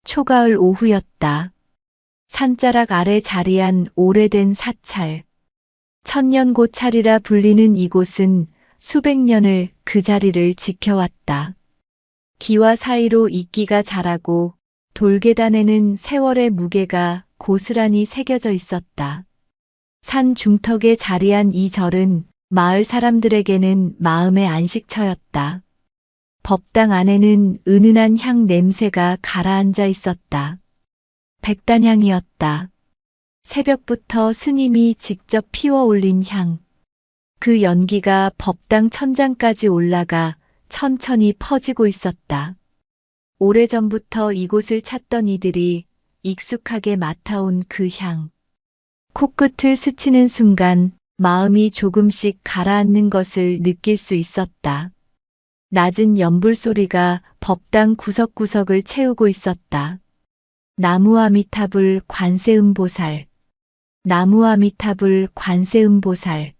초가을 오후였다. 산자락 아래 자리한 오래된 사찰. 천년고찰이라 불리는 이곳은 수백 년을 그 자리를 지켜왔다. 기와 사이로 이끼가 자라고 돌계단에는 세월의 무게가 고스란히 새겨져 있었다. 산 중턱에 자리한 이 절은 마을 사람들에게는 마음의 안식처였다. 법당 안에는 은은한 향 냄새가 가라앉아 있었다. 백단향이었다. 새벽부터 스님이 직접 피워 올린 향. 그 연기가 법당 천장까지 올라가 천천히 퍼지고 있었다. 오래전부터 이곳을 찾던 이들이 익숙하게 맡아온 그 향. 코끝을 스치는 순간 마음이 조금씩 가라앉는 것을 느낄 수 있었다. 낮은 연불 소리가 법당 구석구석을 채우고 있었다. 나무아미타불 관세음보살. 나무아미타불 관세음보살.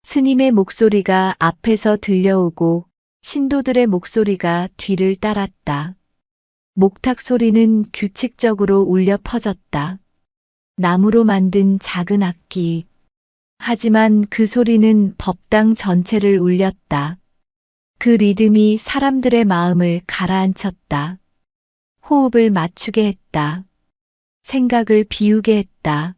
스님의 목소리가 앞에서 들려오고 신도들의 목소리가 뒤를 따랐다. 목탁 소리는 규칙적으로 울려 퍼졌다. 나무로 만든 작은 악기. 하지만 그 소리는 법당 전체를 울렸다. 그 리듬이 사람들의 마음을 가라앉혔다. 호흡을 맞추게 했다. 생각을 비우게 했다.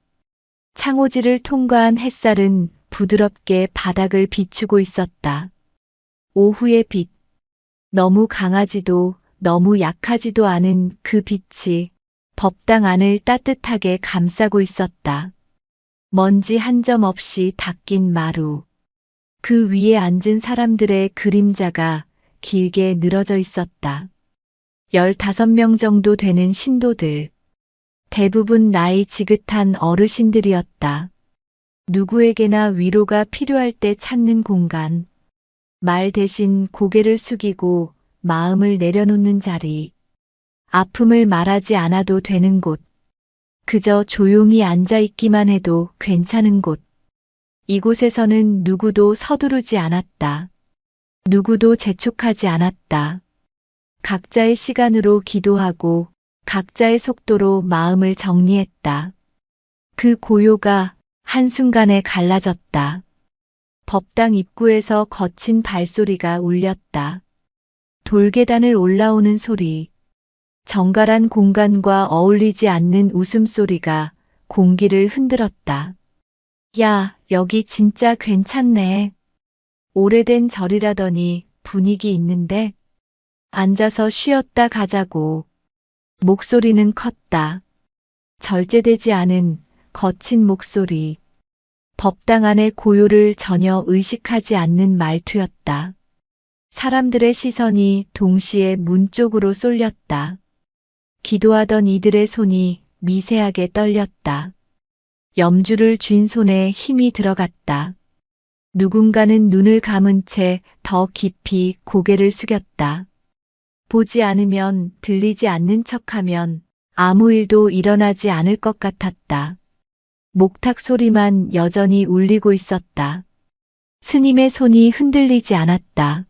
창호지를 통과한 햇살은 부드럽게 바닥을 비추고 있었다. 오후의 빛. 너무 강하지도 너무 약하지도 않은 그 빛이 법당 안을 따뜻하게 감싸고 있었다. 먼지 한 점 없이 닦인 마루. 그 위에 앉은 사람들의 그림자가 길게 늘어져 있었다. 15명 정도 되는 신도들. 대부분 나이 지긋한 어르신들이었다. 누구에게나 위로가 필요할 때 찾는 공간. 말 대신 고개를 숙이고 마음을 내려놓는 자리. 아픔을 말하지 않아도 되는 곳. 그저 조용히 앉아 있기만 해도 괜찮은 곳. 이곳에서는 누구도 서두르지 않았다. 누구도 재촉하지 않았다. 각자의 시간으로 기도하고 각자의 속도로 마음을 정리했다. 그 고요가 한순간에 갈라졌다. 법당 입구에서 거친 발소리가 울렸다. 돌계단을 올라오는 소리. 정갈한 공간과 어울리지 않는 웃음소리가 공기를 흔들었다. 야, 여기 진짜 괜찮네. 오래된 절이라더니 분위기 있는데? 앉아서 쉬었다 가자고. 목소리는 컸다. 절제되지 않은 거친 목소리. 법당 안의 고요를 전혀 의식하지 않는 말투였다. 사람들의 시선이 동시에 문 쪽으로 쏠렸다. 기도하던 이들의 손이 미세하게 떨렸다. 염주를 쥔 손에 힘이 들어갔다. 누군가는 눈을 감은 채 더 깊이 고개를 숙였다. 보지 않으면, 들리지 않는 척하면 아무 일도 일어나지 않을 것 같았다. 목탁 소리만 여전히 울리고 있었다. 스님의 손이 흔들리지 않았다.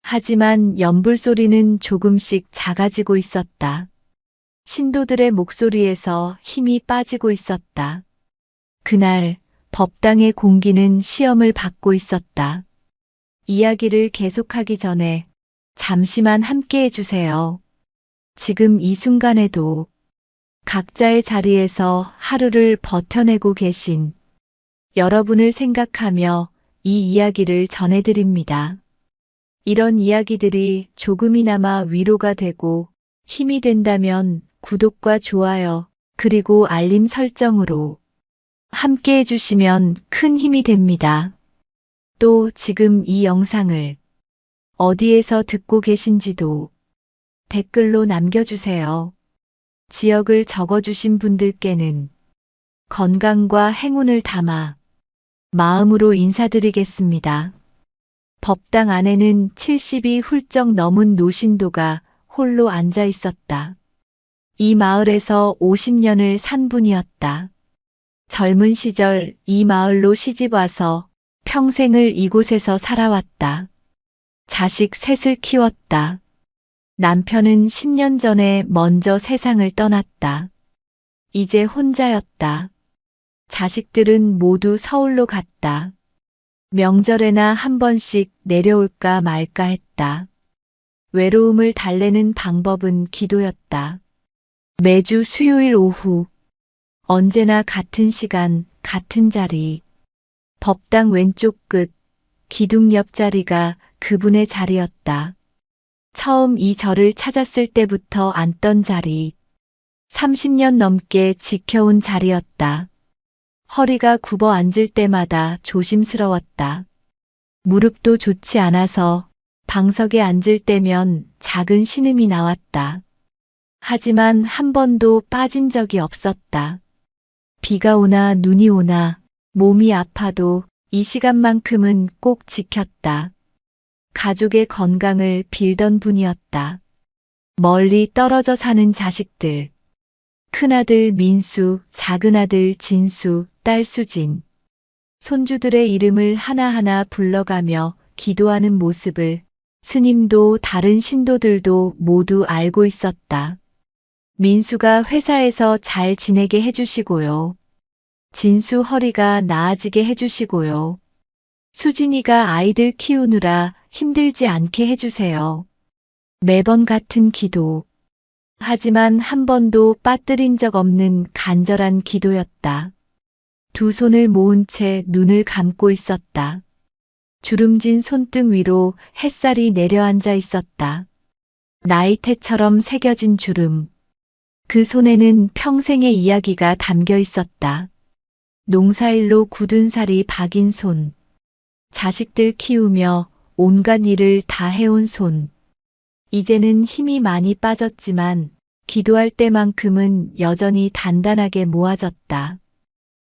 하지만 연불 소리는 조금씩 작아지고 있었다. 신도들의 목소리에서 힘이 빠지고 있었다. 그날 법당의 공기는 시험을 받고 있었다. 이야기를 계속하기 전에 잠시만 함께 해주세요. 지금 이 순간에도 각자의 자리에서 하루를 버텨내고 계신 여러분을 생각하며 이 이야기를 전해드립니다. 이런 이야기들이 조금이나마 위로가 되고 힘이 된다면 구독과 좋아요, 그리고 알림 설정으로 함께 해주시면 큰 힘이 됩니다. 또 지금 이 영상을 어디에서 듣고 계신지도 댓글로 남겨주세요. 지역을 적어주신 분들께는 건강과 행운을 담아 마음으로 인사드리겠습니다. 법당 안에는 70이 훌쩍 넘은 노신도가 홀로 앉아 있었다. 이 마을에서 50년을 산 분이었다. 젊은 시절 이 마을로 시집와서 평생을 이곳에서 살아왔다. 자식 셋을 키웠다. 남편은 10년 전에 먼저 세상을 떠났다. 이제 혼자였다. 자식들은 모두 서울로 갔다. 명절에나 한 번씩 내려올까 말까 했다. 외로움을 달래는 방법은 기도였다. 매주 수요일 오후, 언제나 같은 시간, 같은 자리. 법당 왼쪽 끝, 기둥 옆 자리가 그분의 자리였다. 처음 이 절을 찾았을 때부터 앉던 자리. 30년 넘게 지켜온 자리였다. 허리가 굽어 앉을 때마다 조심스러웠다. 무릎도 좋지 않아서 방석에 앉을 때면 작은 신음이 나왔다. 하지만 한 번도 빠진 적이 없었다. 비가 오나 눈이 오나 몸이 아파도 이 시간만큼은 꼭 지켰다. 가족의 건강을 빌던 분이었다. 멀리 떨어져 사는 자식들. 큰아들 민수, 작은아들 진수, 딸 수진. 손주들의 이름을 하나하나 불러가며 기도하는 모습을 스님도 다른 신도들도 모두 알고 있었다. 민수가 회사에서 잘 지내게 해주시고요. 진수 허리가 나아지게 해주시고요. 수진이가 아이들 키우느라 힘들지 않게 해주세요. 매번 같은 기도. 하지만 한 번도 빠뜨린 적 없는 간절한 기도였다. 두 손을 모은 채 눈을 감고 있었다. 주름진 손등 위로 햇살이 내려앉아 있었다. 나이테처럼 새겨진 주름. 그 손에는 평생의 이야기가 담겨 있었다. 농사일로 굳은 살이 박인 손. 자식들 키우며 온갖 일을 다 해온 손. 이제는 힘이 많이 빠졌지만 기도할 때만큼은 여전히 단단하게 모아졌다.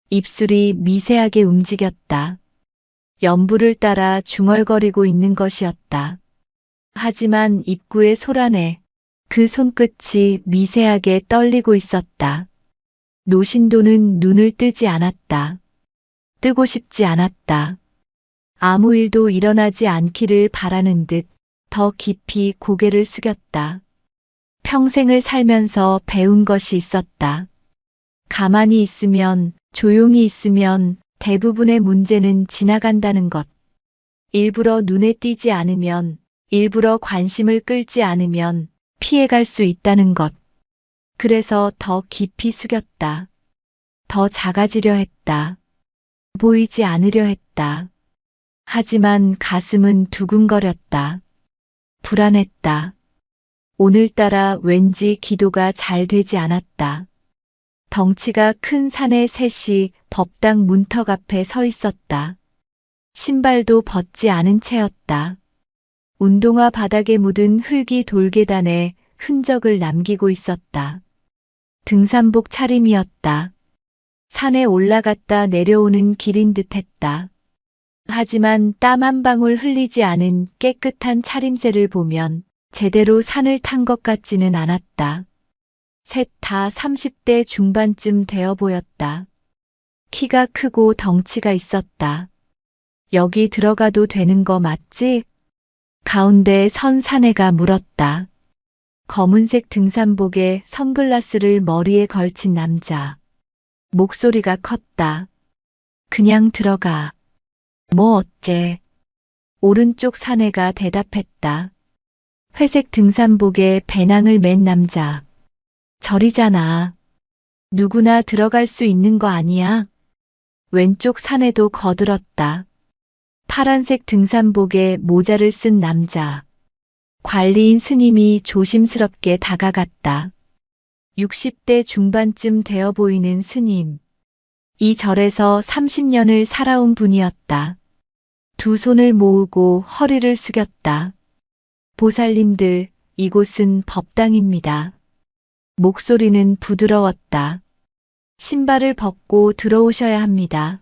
입술이 미세하게 움직였다. 연부를 따라 중얼거리고 있는 것이었다. 하지만 입구의 소란에 그 손끝이 미세하게 떨리고 있었다. 노신도는 눈을 뜨지 않았다. 뜨고 싶지 않았다. 아무 일도 일어나지 않기를 바라는 듯 더 깊이 고개를 숙였다. 평생을 살면서 배운 것이 있었다. 가만히 있으면, 조용히 있으면 대부분의 문제는 지나간다는 것. 일부러 눈에 띄지 않으면, 일부러 관심을 끌지 않으면 피해갈 수 있다는 것. 그래서 더 깊이 숙였다. 더 작아지려 했다. 보이지 않으려 했다. 하지만 가슴은 두근거렸다. 불안했다. 오늘따라 왠지 기도가 잘 되지 않았다. 덩치가 큰 사내 셋이 법당 문턱 앞에 서 있었다. 신발도 벗지 않은 채였다. 운동화 바닥에 묻은 흙이 돌계단에 흔적을 남기고 있었다. 등산복 차림이었다. 산에 올라갔다 내려오는 길인 듯했다. 하지만 땀 한 방울 흘리지 않은 깨끗한 차림새를 보면 제대로 산을 탄 것 같지는 않았다. 셋 다 30대 중반쯤 되어 보였다. 키가 크고 덩치가 있었다. 여기 들어가도 되는 거 맞지? 가운데 선 사내가 물었다. 검은색 등산복에 선글라스를 머리에 걸친 남자. 목소리가 컸다. 그냥 들어가. 뭐 어때? 오른쪽 사내가 대답했다. 회색 등산복에 배낭을 맨 남자. 절이잖아. 누구나 들어갈 수 있는 거 아니야? 왼쪽 사내도 거들었다. 파란색 등산복에 모자를 쓴 남자. 관리인 스님이 조심스럽게 다가갔다. 60대 중반쯤 되어 보이는 스님. 이 절에서 30년을 살아온 분이었다. 두 손을 모으고 허리를 숙였다. 보살님들, 이곳은 법당입니다. 목소리는 부드러웠다. 신발을 벗고 들어오셔야 합니다.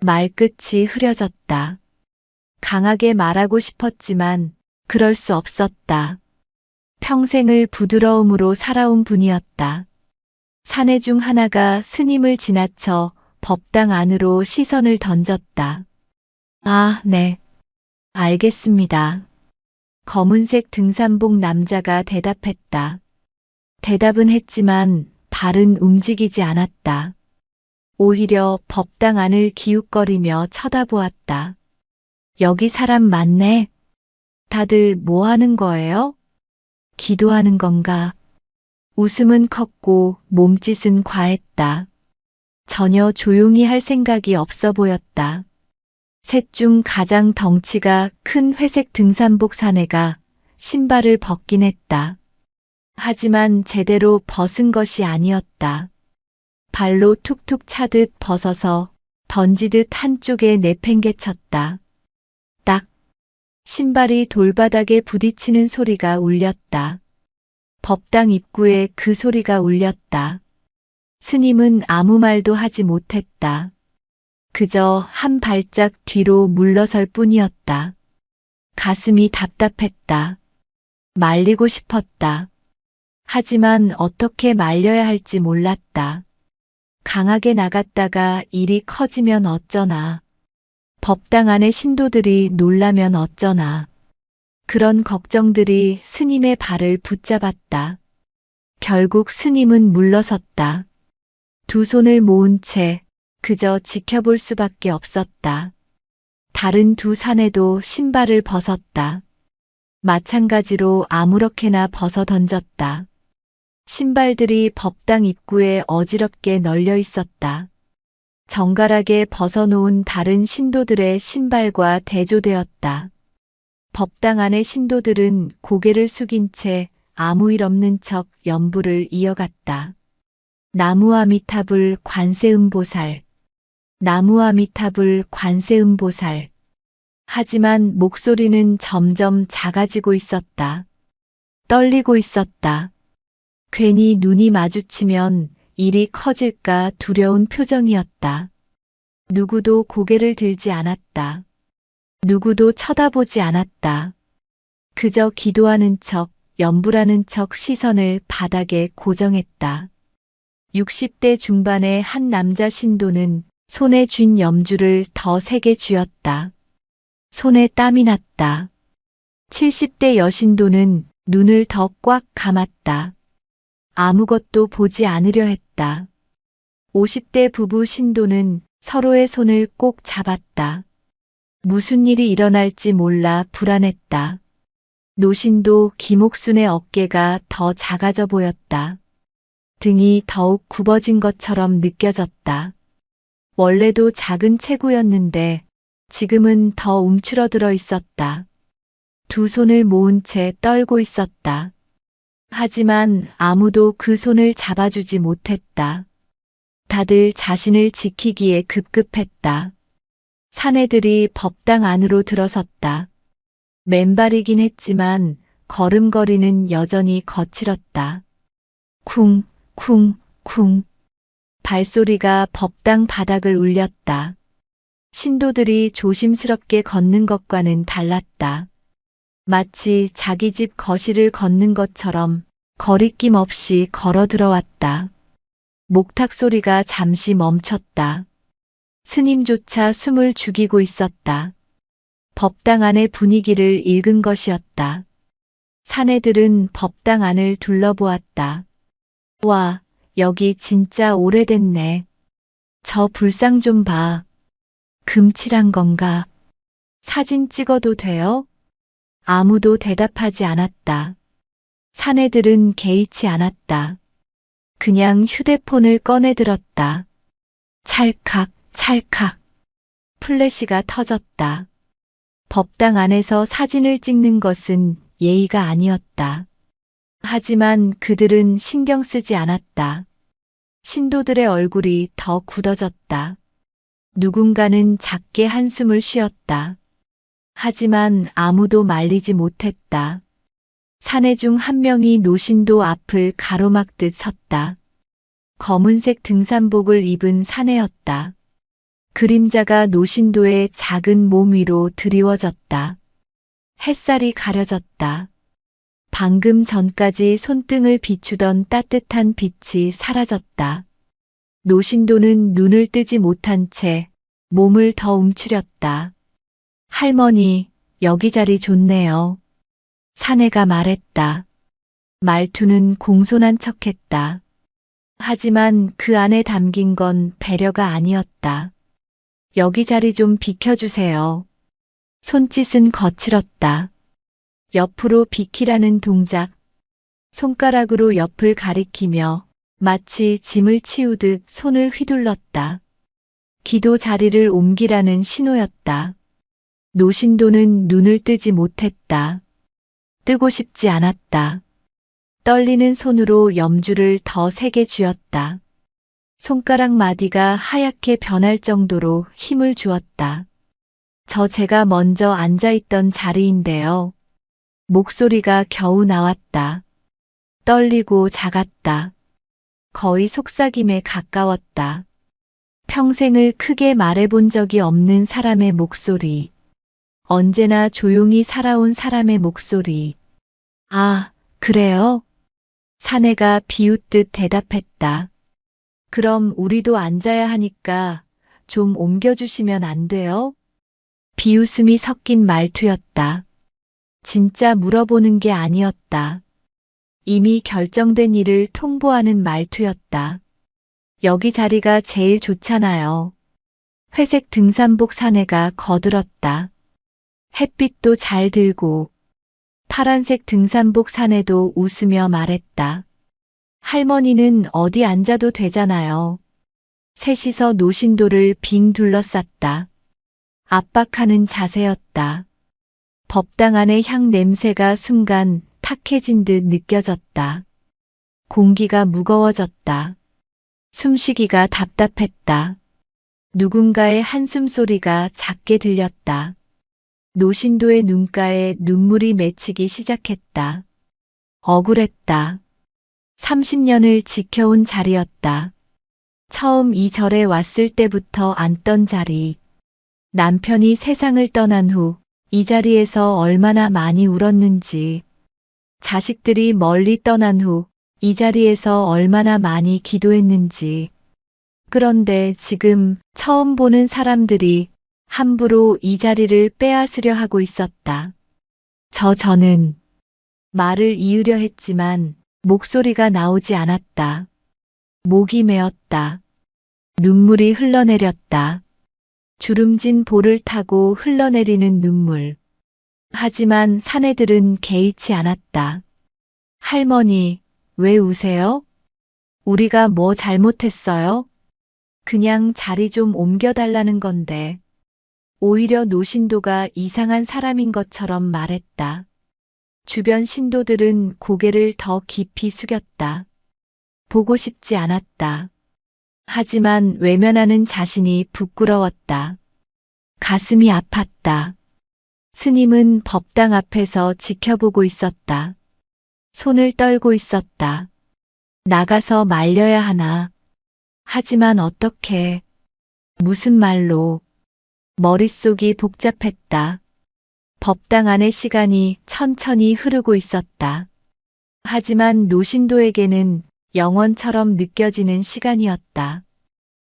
말끝이 흐려졌다. 강하게 말하고 싶었지만 그럴 수 없었다. 평생을 부드러움으로 살아온 분이었다. 사내 중 하나가 스님을 지나쳐 법당 안으로 시선을 던졌다. 아, 네. 알겠습니다. 검은색 등산복 남자가 대답했다. 대답은 했지만 발은 움직이지 않았다. 오히려 법당 안을 기웃거리며 쳐다보았다. 여기 사람 많네. 다들 뭐 하는 거예요? 기도하는 건가? 웃음은 컸고 몸짓은 과했다. 전혀 조용히 할 생각이 없어 보였다. 셋 중 가장 덩치가 큰 회색 등산복 사내가 신발을 벗긴 했다. 하지만 제대로 벗은 것이 아니었다. 발로 툭툭 차듯 벗어서 던지듯 한쪽에 내팽개쳤다. 딱! 신발이 돌바닥에 부딪히는 소리가 울렸다. 법당 입구에 그 소리가 울렸다. 스님은 아무 말도 하지 못했다. 그저 한 발짝 뒤로 물러설 뿐이었다. 가슴이 답답했다. 말리고 싶었다. 하지만 어떻게 말려야 할지 몰랐다. 강하게 나갔다가 일이 커지면 어쩌나. 법당 안의 신도들이 놀라면 어쩌나. 그런 걱정들이 스님의 발을 붙잡았다. 결국 스님은 물러섰다. 두 손을 모은 채 그저 지켜볼 수밖에 없었다. 다른 두 사내도 신발을 벗었다. 마찬가지로 아무렇게나 벗어 던졌다. 신발들이 법당 입구에 어지럽게 널려 있었다. 정갈하게 벗어놓은 다른 신도들의 신발과 대조되었다. 법당 안의 신도들은 고개를 숙인 채 아무 일 없는 척 연부를 이어갔다. 나무아미타불 관세음보살. 나무아미타불 관세음보살. 하지만 목소리는 점점 작아지고 있었다. 떨리고 있었다. 괜히 눈이 마주치면 일이 커질까 두려운 표정이었다. 누구도 고개를 들지 않았다. 누구도 쳐다보지 않았다. 그저 기도하는 척, 연부라는 척 시선을 바닥에 고정했다. 60대 중반의 한 남자 신도는 손에 쥔 염주를 더 세게 쥐었다. 손에 땀이 났다. 70대 여신도는 눈을 더 꽉 감았다. 아무것도 보지 않으려 했다. 50대 부부 신도는 서로의 손을 꼭 잡았다. 무슨 일이 일어날지 몰라 불안했다. 노신도 김옥순의 어깨가 더 작아져 보였다. 등이 더욱 굽어진 것처럼 느껴졌다. 원래도 작은 체구였는데 지금은 더 움츠러들어 있었다. 두 손을 모은 채 떨고 있었다. 하지만 아무도 그 손을 잡아주지 못했다. 다들 자신을 지키기에 급급했다. 사내들이 법당 안으로 들어섰다. 맨발이긴 했지만 걸음걸이는 여전히 거칠었다. 쿵, 쿵, 쿵. 발소리가 법당 바닥을 울렸다. 신도들이 조심스럽게 걷는 것과는 달랐다. 마치 자기 집 거실을 걷는 것처럼 거리낌 없이 걸어 들어왔다. 목탁 소리가 잠시 멈췄다. 스님조차 숨을 죽이고 있었다. 법당 안의 분위기를 읽은 것이었다. 사내들은 법당 안을 둘러보았다. 와, 여기 진짜 오래됐네. 저 불상 좀 봐. 금칠한 건가? 사진 찍어도 돼요? 아무도 대답하지 않았다. 사내들은 개의치 않았다. 그냥 휴대폰을 꺼내 들었다. 찰칵, 찰칵. 플래시가 터졌다. 법당 안에서 사진을 찍는 것은 예의가 아니었다. 하지만 그들은 신경 쓰지 않았다. 신도들의 얼굴이 더 굳어졌다. 누군가는 작게 한숨을 쉬었다. 하지만 아무도 말리지 못했다. 사내 중 한 명이 노신도 앞을 가로막듯 섰다. 검은색 등산복을 입은 사내였다. 그림자가 노신도의 작은 몸 위로 드리워졌다. 햇살이 가려졌다. 방금 전까지 손등을 비추던 따뜻한 빛이 사라졌다. 노신도는 눈을 뜨지 못한 채 몸을 더 움츠렸다. 할머니, 여기 자리 좋네요. 사내가 말했다. 말투는 공손한 척했다. 하지만 그 안에 담긴 건 배려가 아니었다. 여기 자리 좀 비켜주세요. 손짓은 거칠었다. 옆으로 비키라는 동작. 손가락으로 옆을 가리키며 마치 짐을 치우듯 손을 휘둘렀다. 기도 자리를 옮기라는 신호였다. 노신도는 눈을 뜨지 못했다. 뜨고 싶지 않았다. 떨리는 손으로 염주를 더 세게 쥐었다. 손가락 마디가 하얗게 변할 정도로 힘을 주었다. 제가 먼저 앉아있던 자리인데요. 목소리가 겨우 나왔다. 떨리고 작았다. 거의 속삭임에 가까웠다. 평생을 크게 말해본 적이 없는 사람의 목소리. 언제나 조용히 살아온 사람의 목소리. 아, 그래요? 사내가 비웃듯 대답했다. 그럼 우리도 앉아야 하니까 좀 옮겨주시면 안 돼요? 비웃음이 섞인 말투였다. 진짜 물어보는 게 아니었다. 이미 결정된 일을 통보하는 말투였다. 여기 자리가 제일 좋잖아요. 회색 등산복 사내가 거들었다. 햇빛도 잘 들고 파란색 등산복 사내도 웃으며 말했다. 할머니는 어디 앉아도 되잖아요. 셋이서 노신도를 빙 둘러쌌다. 압박하는 자세였다. 법당 안의 향 냄새가 순간 탁해진 듯 느껴졌다. 공기가 무거워졌다. 숨쉬기가 답답했다. 누군가의 한숨 소리가 작게 들렸다. 노신도의 눈가에 눈물이 맺히기 시작했다. 억울했다. 30년을 지켜온 자리였다. 처음 이 절에 왔을 때부터 앉던 자리. 남편이 세상을 떠난 후 이 자리에서 얼마나 많이 울었는지, 자식들이 멀리 떠난 후 이 자리에서 얼마나 많이 기도했는지. 그런데 지금 처음 보는 사람들이 함부로 이 자리를 빼앗으려 하고 있었다. 저는 말을 이으려 했지만 목소리가 나오지 않았다. 목이 메었다. 눈물이 흘러내렸다. 주름진 볼을 타고 흘러내리는 눈물. 하지만 사내들은 개의치 않았다. 할머니, 왜 우세요? 우리가 뭐 잘못했어요? 그냥 자리 좀 옮겨달라는 건데. 오히려 노신도가 이상한 사람인 것처럼 말했다. 주변 신도들은 고개를 더 깊이 숙였다. 보고 싶지 않았다. 하지만 외면하는 자신이 부끄러웠다. 가슴이 아팠다. 스님은 법당 앞에서 지켜보고 있었다. 손을 떨고 있었다. 나가서 말려야 하나. 하지만 어떻게, 무슨 말로. 머릿속이 복잡했다. 법당 안의 시간이 천천히 흐르고 있었다. 하지만 노신도에게는 영원처럼 느껴지는 시간이었다.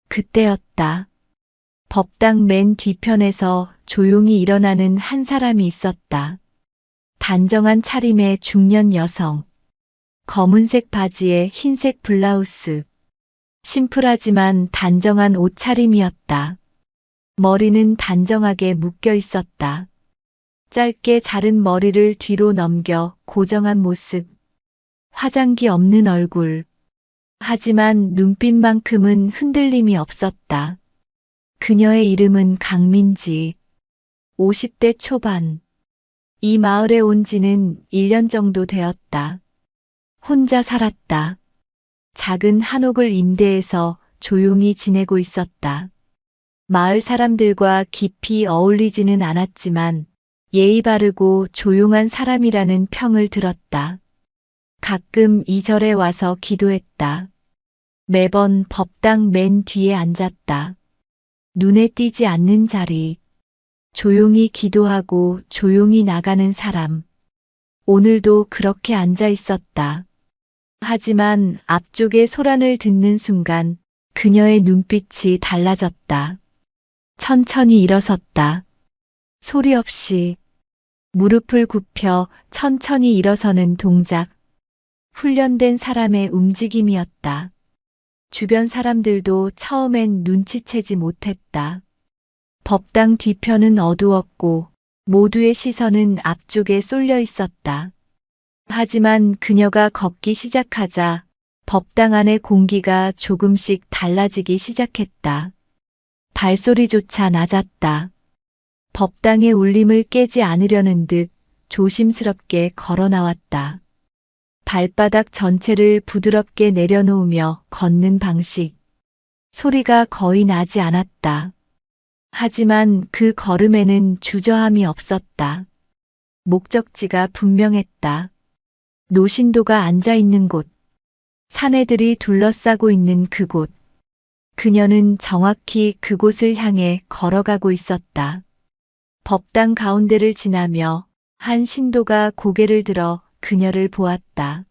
그때였다. 법당 맨 뒤편에서 조용히 일어나는 한 사람이 있었다. 단정한 차림의 중년 여성. 검은색 바지에 흰색 블라우스. 심플하지만 단정한 옷차림이었다. 머리는 단정하게 묶여 있었다. 짧게 자른 머리를 뒤로 넘겨 고정한 모습. 화장기 없는 얼굴. 하지만 눈빛만큼은 흔들림이 없었다. 그녀의 이름은 강민지. 50대 초반. 이 마을에 온 지는 1년 정도 되었다. 혼자 살았다. 작은 한옥을 임대해서 조용히 지내고 있었다. 마을 사람들과 깊이 어울리지는 않았지만 예의 바르고 조용한 사람이라는 평을 들었다. 가끔 이 절에 와서 기도했다. 매번 법당 맨 뒤에 앉았다. 눈에 띄지 않는 자리. 조용히 기도하고 조용히 나가는 사람. 오늘도 그렇게 앉아 있었다. 하지만 앞쪽의 소란을 듣는 순간 그녀의 눈빛이 달라졌다. 천천히 일어섰다. 소리 없이 무릎을 굽혀 천천히 일어서는 동작. 훈련된 사람의 움직임이었다. 주변 사람들도 처음엔 눈치채지 못했다. 법당 뒤편은 어두웠고 모두의 시선은 앞쪽에 쏠려 있었다. 하지만 그녀가 걷기 시작하자 법당 안의 공기가 조금씩 달라지기 시작했다. 발소리조차 낮았다. 법당의 울림을 깨지 않으려는 듯 조심스럽게 걸어 나왔다. 발바닥 전체를 부드럽게 내려놓으며 걷는 방식. 소리가 거의 나지 않았다. 하지만 그 걸음에는 주저함이 없었다. 목적지가 분명했다. 노신도가 앉아 있는 곳. 사내들이 둘러싸고 있는 그곳. 그녀는 정확히 그곳을 향해 걸어가고 있었다. 법당 가운데를 지나며 한 신도가 고개를 들어 그녀를 보았다.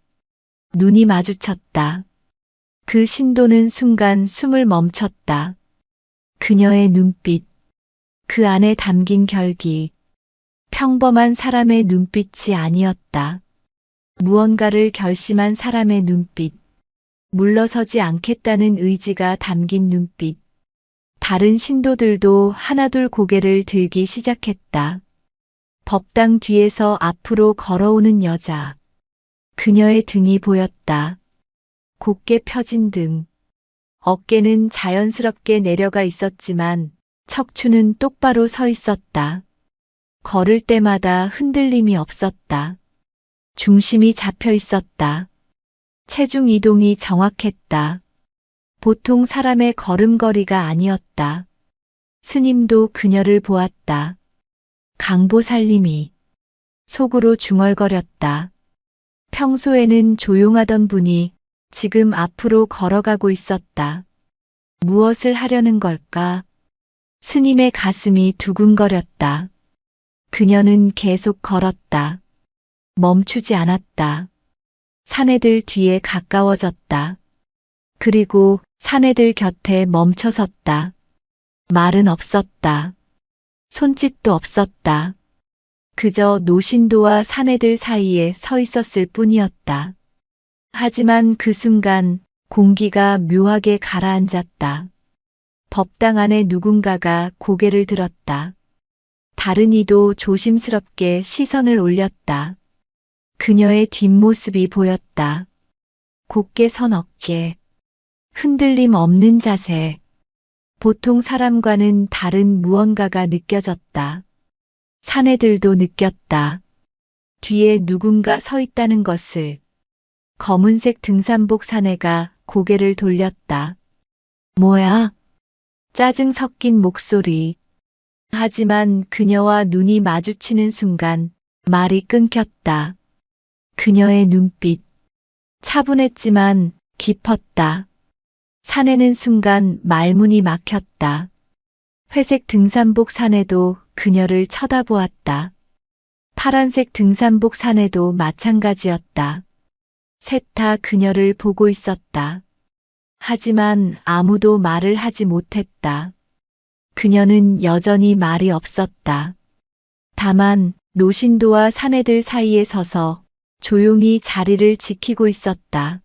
눈이 마주쳤다. 그 신도는 순간 숨을 멈췄다. 그녀의 눈빛, 그 안에 담긴 결기, 평범한 사람의 눈빛이 아니었다. 무언가를 결심한 사람의 눈빛, 물러서지 않겠다는 의지가 담긴 눈빛. 다른 신도들도 하나둘 고개를 들기 시작했다. 법당 뒤에서 앞으로 걸어오는 여자. 그녀의 등이 보였다. 곧게 펴진 등. 어깨는 자연스럽게 내려가 있었지만 척추는 똑바로 서 있었다. 걸을 때마다 흔들림이 없었다. 중심이 잡혀 있었다. 체중 이동이 정확했다. 보통 사람의 걸음걸이가 아니었다. 스님도 그녀를 보았다. 강보살님이 속으로 중얼거렸다. 평소에는 조용하던 분이 지금 앞으로 걸어가고 있었다. 무엇을 하려는 걸까? 스님의 가슴이 두근거렸다. 그녀는 계속 걸었다. 멈추지 않았다. 사내들 뒤에 가까워졌다. 그리고 사내들 곁에 멈춰섰다. 말은 없었다. 손짓도 없었다. 그저 노신도와 사내들 사이에 서 있었을 뿐이었다. 하지만 그 순간 공기가 묘하게 가라앉았다. 법당 안에 누군가가 고개를 들었다. 다른 이도 조심스럽게 시선을 올렸다. 그녀의 뒷모습이 보였다. 곧게 선 어깨, 흔들림 없는 자세. 보통 사람과는 다른 무언가가 느껴졌다. 사내들도 느꼈다. 뒤에 누군가 서 있다는 것을. 검은색 등산복 사내가 고개를 돌렸다. 뭐야? 짜증 섞인 목소리. 하지만 그녀와 눈이 마주치는 순간 말이 끊겼다. 그녀의 눈빛. 차분했지만 깊었다. 사내는 순간 말문이 막혔다. 회색 등산복 사내도 그녀를 쳐다보았다. 파란색 등산복 사내도 마찬가지였다. 셋 다 그녀를 보고 있었다. 하지만 아무도 말을 하지 못했다. 그녀는 여전히 말이 없었다. 다만 노신도와 사내들 사이에 서서 조용히 자리를 지키고 있었다.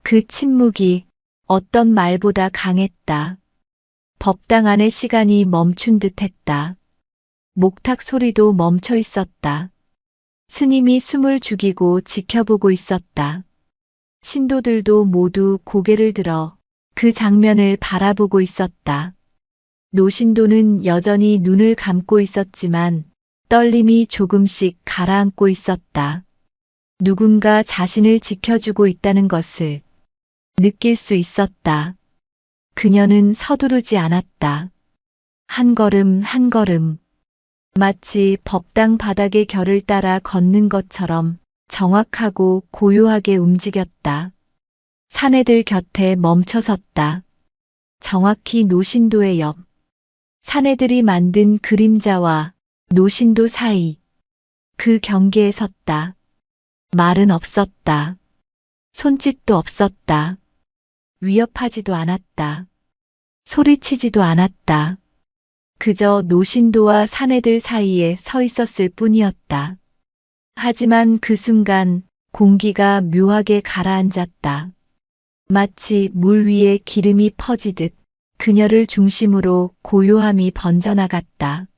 그 침묵이 어떤 말보다 강했다. 법당 안의 시간이 멈춘 듯했다. 목탁 소리도 멈춰 있었다. 스님이 숨을 죽이고 지켜보고 있었다. 신도들도 모두 고개를 들어 그 장면을 바라보고 있었다. 노신도는 여전히 눈을 감고 있었지만 떨림이 조금씩 가라앉고 있었다. 누군가 자신을 지켜주고 있다는 것을 느낄 수 있었다. 그녀는 서두르지 않았다. 한 걸음 한 걸음. 마치 법당 바닥의 결을 따라 걷는 것처럼 정확하고 고요하게 움직였다. 사내들 곁에 멈춰섰다. 정확히 노신도의 옆. 사내들이 만든 그림자와 노신도 사이. 그 경계에 섰다. 말은 없었다. 손짓도 없었다. 위협하지도 않았다. 소리치지도 않았다. 그저 노신도와 사내들 사이에 서 있었을 뿐이었다. 하지만 그 순간 공기가 묘하게 가라앉았다. 마치 물 위에 기름이 퍼지듯 그녀를 중심으로 고요함이 번져나갔다.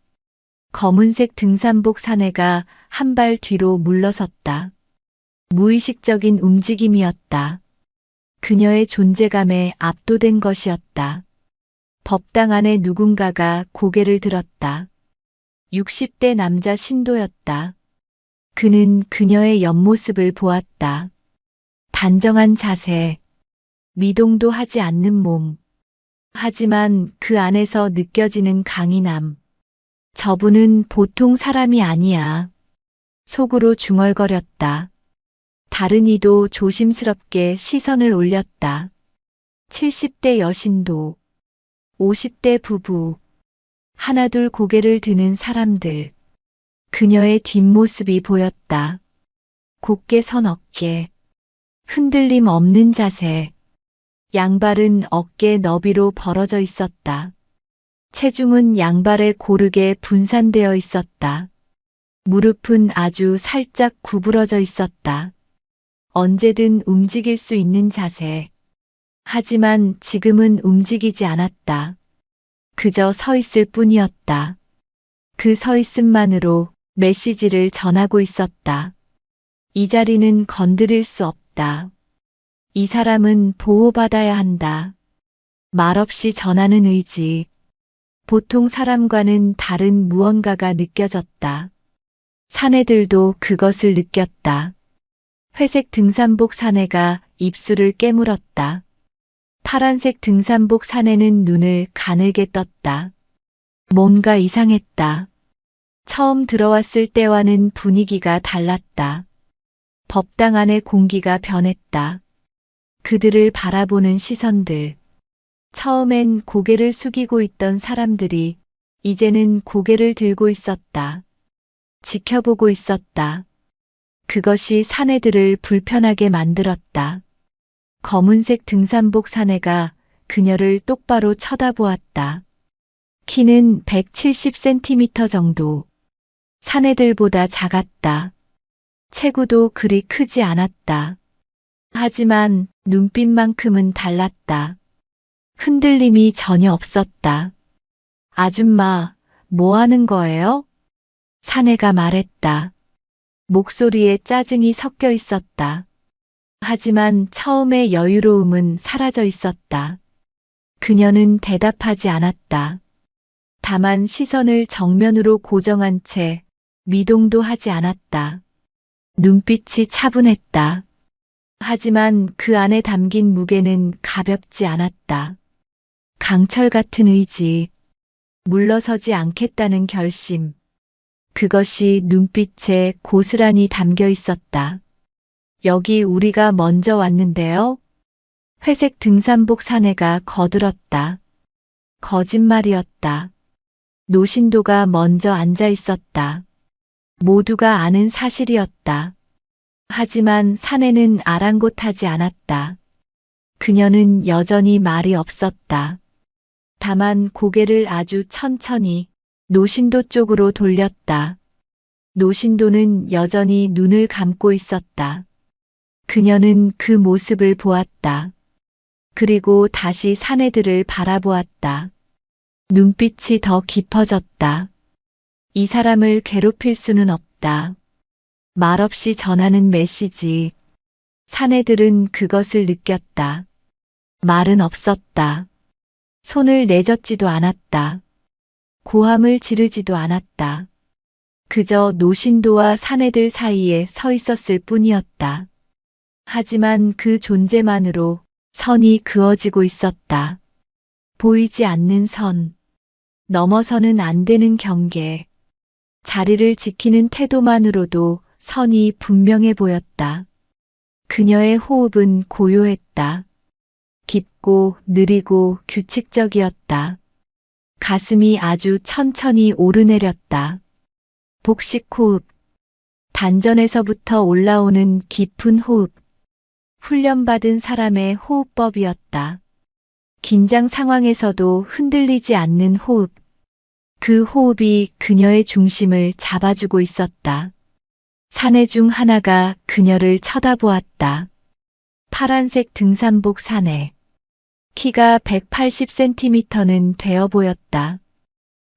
검은색 등산복 사내가 한 발 뒤로 물러섰다. 무의식적인 움직임이었다. 그녀의 존재감에 압도된 것이었다. 법당 안에 누군가가 고개를 들었다. 60대 남자 신도였다. 그는 그녀의 옆모습을 보았다. 단정한 자세, 미동도 하지 않는 몸. 하지만 그 안에서 느껴지는 강인함. 저분은 보통 사람이 아니야. 속으로 중얼거렸다. 다른 이도 조심스럽게 시선을 올렸다. 70대 여신도, 50대 부부, 하나둘 고개를 드는 사람들. 그녀의 뒷모습이 보였다. 곧게 선 어깨, 흔들림 없는 자세. 양발은 어깨 너비로 벌어져 있었다. 체중은 양발에 고르게 분산되어 있었다. 무릎은 아주 살짝 구부러져 있었다. 언제든 움직일 수 있는 자세. 하지만 지금은 움직이지 않았다. 그저 서 있을 뿐이었다. 그 서 있음만으로 메시지를 전하고 있었다. 이 자리는 건드릴 수 없다. 이 사람은 보호받아야 한다. 말없이 전하는 의지. 보통 사람과는 다른 무언가가 느껴졌다. 사내들도 그것을 느꼈다. 회색 등산복 사내가 입술을 깨물었다. 파란색 등산복 사내는 눈을 가늘게 떴다. 뭔가 이상했다. 처음 들어왔을 때와는 분위기가 달랐다. 법당 안의 공기가 변했다. 그들을 바라보는 시선들. 처음엔 고개를 숙이고 있던 사람들이 이제는 고개를 들고 있었다. 지켜보고 있었다. 그것이 사내들을 불편하게 만들었다. 검은색 등산복 사내가 그녀를 똑바로 쳐다보았다. 키는 170cm 정도. 사내들보다 작았다. 체구도 그리 크지 않았다. 하지만 눈빛만큼은 달랐다. 흔들림이 전혀 없었다. 아줌마, 뭐 하는 거예요? 사내가 말했다. 목소리에 짜증이 섞여 있었다. 하지만 처음의 여유로움은 사라져 있었다. 그녀는 대답하지 않았다. 다만 시선을 정면으로 고정한 채 미동도 하지 않았다. 눈빛이 차분했다. 하지만 그 안에 담긴 무게는 가볍지 않았다. 강철 같은 의지, 물러서지 않겠다는 결심. 그것이 눈빛에 고스란히 담겨 있었다. 여기 우리가 먼저 왔는데요. 회색 등산복 사내가 거들었다. 거짓말이었다. 노신도가 먼저 앉아 있었다. 모두가 아는 사실이었다. 하지만 사내는 아랑곳하지 않았다. 그녀는 여전히 말이 없었다. 다만 고개를 아주 천천히 노신도 쪽으로 돌렸다. 노신도는 여전히 눈을 감고 있었다. 그녀는 그 모습을 보았다. 그리고 다시 사내들을 바라보았다. 눈빛이 더 깊어졌다. 이 사람을 괴롭힐 수는 없다. 말없이 전하는 메시지. 사내들은 그것을 느꼈다. 말은 없었다. 손을 내젓지도 않았다. 고함을 지르지도 않았다. 그저 노신도와 사내들 사이에 서 있었을 뿐이었다. 하지만 그 존재만으로 선이 그어지고 있었다. 보이지 않는 선. 넘어서는 안 되는 경계. 자리를 지키는 태도만으로도 선이 분명해 보였다. 그녀의 호흡은 고요했다. 깊고 느리고 규칙적이었다. 가슴이 아주 천천히 오르내렸다. 복식 호흡. 단전에서부터 올라오는 깊은 호흡. 훈련받은 사람의 호흡법이었다. 긴장 상황에서도 흔들리지 않는 호흡. 그 호흡이 그녀의 중심을 잡아주고 있었다. 사내 중 하나가 그녀를 쳐다보았다. 파란색 등산복 사내. 키가 180cm는 되어 보였다.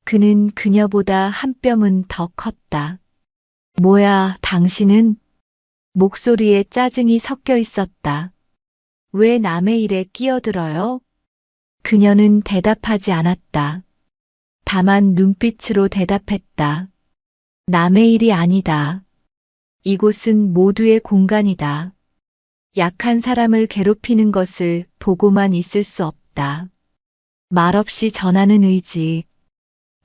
그는 그녀보다 한 뼘은 더 컸다. 뭐야, 당신은? 목소리에 짜증이 섞여 있었다. 왜 남의 일에 끼어들어요? 그녀는 대답하지 않았다. 다만 눈빛으로 대답했다. 남의 일이 아니다. 이곳은 모두의 공간이다. 약한 사람을 괴롭히는 것을 보고만 있을 수 없다. 말없이 전하는 의지.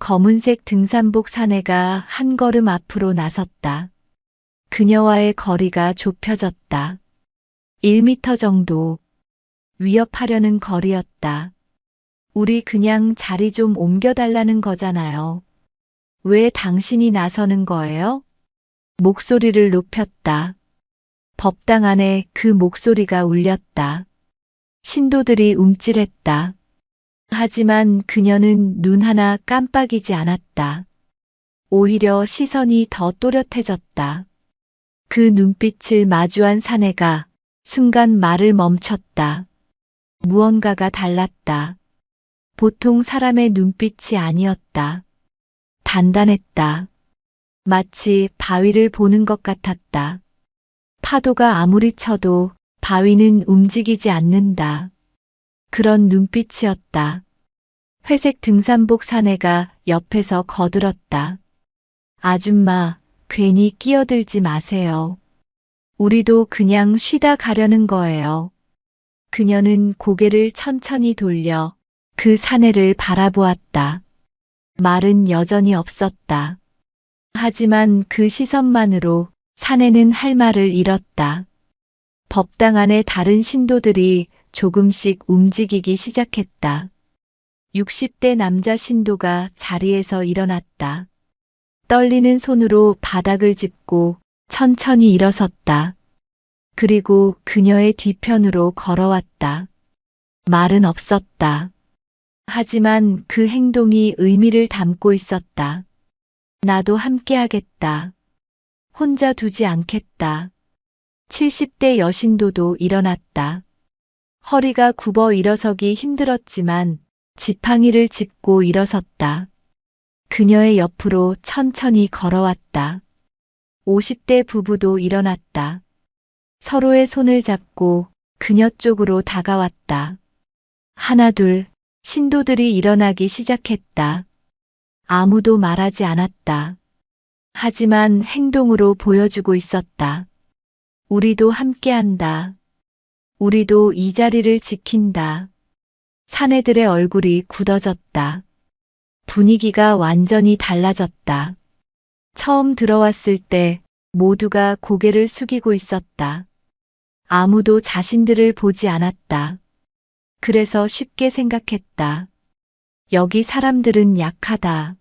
검은색 등산복 사내가 한 걸음 앞으로 나섰다. 그녀와의 거리가 좁혀졌다. 1m 정도. 위협하려는 거리였다. 우리 그냥 자리 좀 옮겨달라는 거잖아요. 왜 당신이 나서는 거예요? 목소리를 높였다. 법당 안에 그 목소리가 울렸다. 신도들이 움찔했다. 하지만 그녀는 눈 하나 깜빡이지 않았다. 오히려 시선이 더 또렷해졌다. 그 눈빛을 마주한 사내가 순간 말을 멈췄다. 무언가가 달랐다. 보통 사람의 눈빛이 아니었다. 단단했다. 마치 바위를 보는 것 같았다. 파도가 아무리 쳐도 바위는 움직이지 않는다. 그런 눈빛이었다. 회색 등산복 사내가 옆에서 거들었다. 아줌마, 괜히 끼어들지 마세요. 우리도 그냥 쉬다 가려는 거예요. 그녀는 고개를 천천히 돌려 그 사내를 바라보았다. 말은 여전히 없었다. 하지만 그 시선만으로 사내는 할 말을 잃었다. 법당 안의 다른 신도들이 조금씩 움직이기 시작했다. 60대 남자 신도가 자리에서 일어났다. 떨리는 손으로 바닥을 짚고 천천히 일어섰다. 그리고 그녀의 뒤편으로 걸어왔다. 말은 없었다. 하지만 그 행동이 의미를 담고 있었다. 나도 함께하겠다. 혼자 두지 않겠다. 70대 여신도도 일어났다. 허리가 굽어 일어서기 힘들었지만 지팡이를 짚고 일어섰다. 그녀의 옆으로 천천히 걸어왔다. 50대 부부도 일어났다. 서로의 손을 잡고 그녀 쪽으로 다가왔다. 하나둘 신도들이 일어나기 시작했다. 아무도 말하지 않았다. 하지만 행동으로 보여주고 있었다. 우리도 함께한다. 우리도 이 자리를 지킨다. 사내들의 얼굴이 굳어졌다. 분위기가 완전히 달라졌다. 처음 들어왔을 때 모두가 고개를 숙이고 있었다. 아무도 자신들을 보지 않았다. 그래서 쉽게 생각했다. 여기 사람들은 약하다.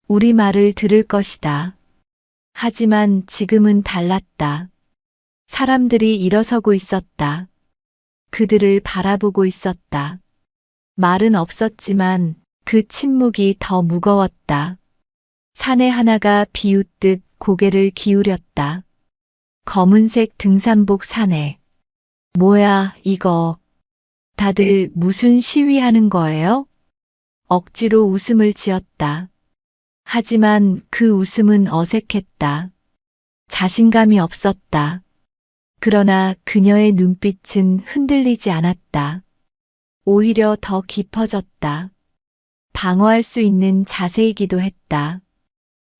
우리 말을 들을 것이다. 하지만 지금은 달랐다. 사람들이 일어서고 있었다. 그들을 바라보고 있었다. 말은 없었지만 그 침묵이 더 무거웠다. 사내 하나가 비웃듯 고개를 기울였다. 검은색 등산복 사내. 뭐야, 이거. 다들 무슨 시위하는 거예요? 억지로 웃음을 지었다. 하지만 그 웃음은 어색했다. 자신감이 없었다. 그러나 그녀의 눈빛은 흔들리지 않았다. 오히려 더 깊어졌다. 방어할 수 있는 자세이기도 했다.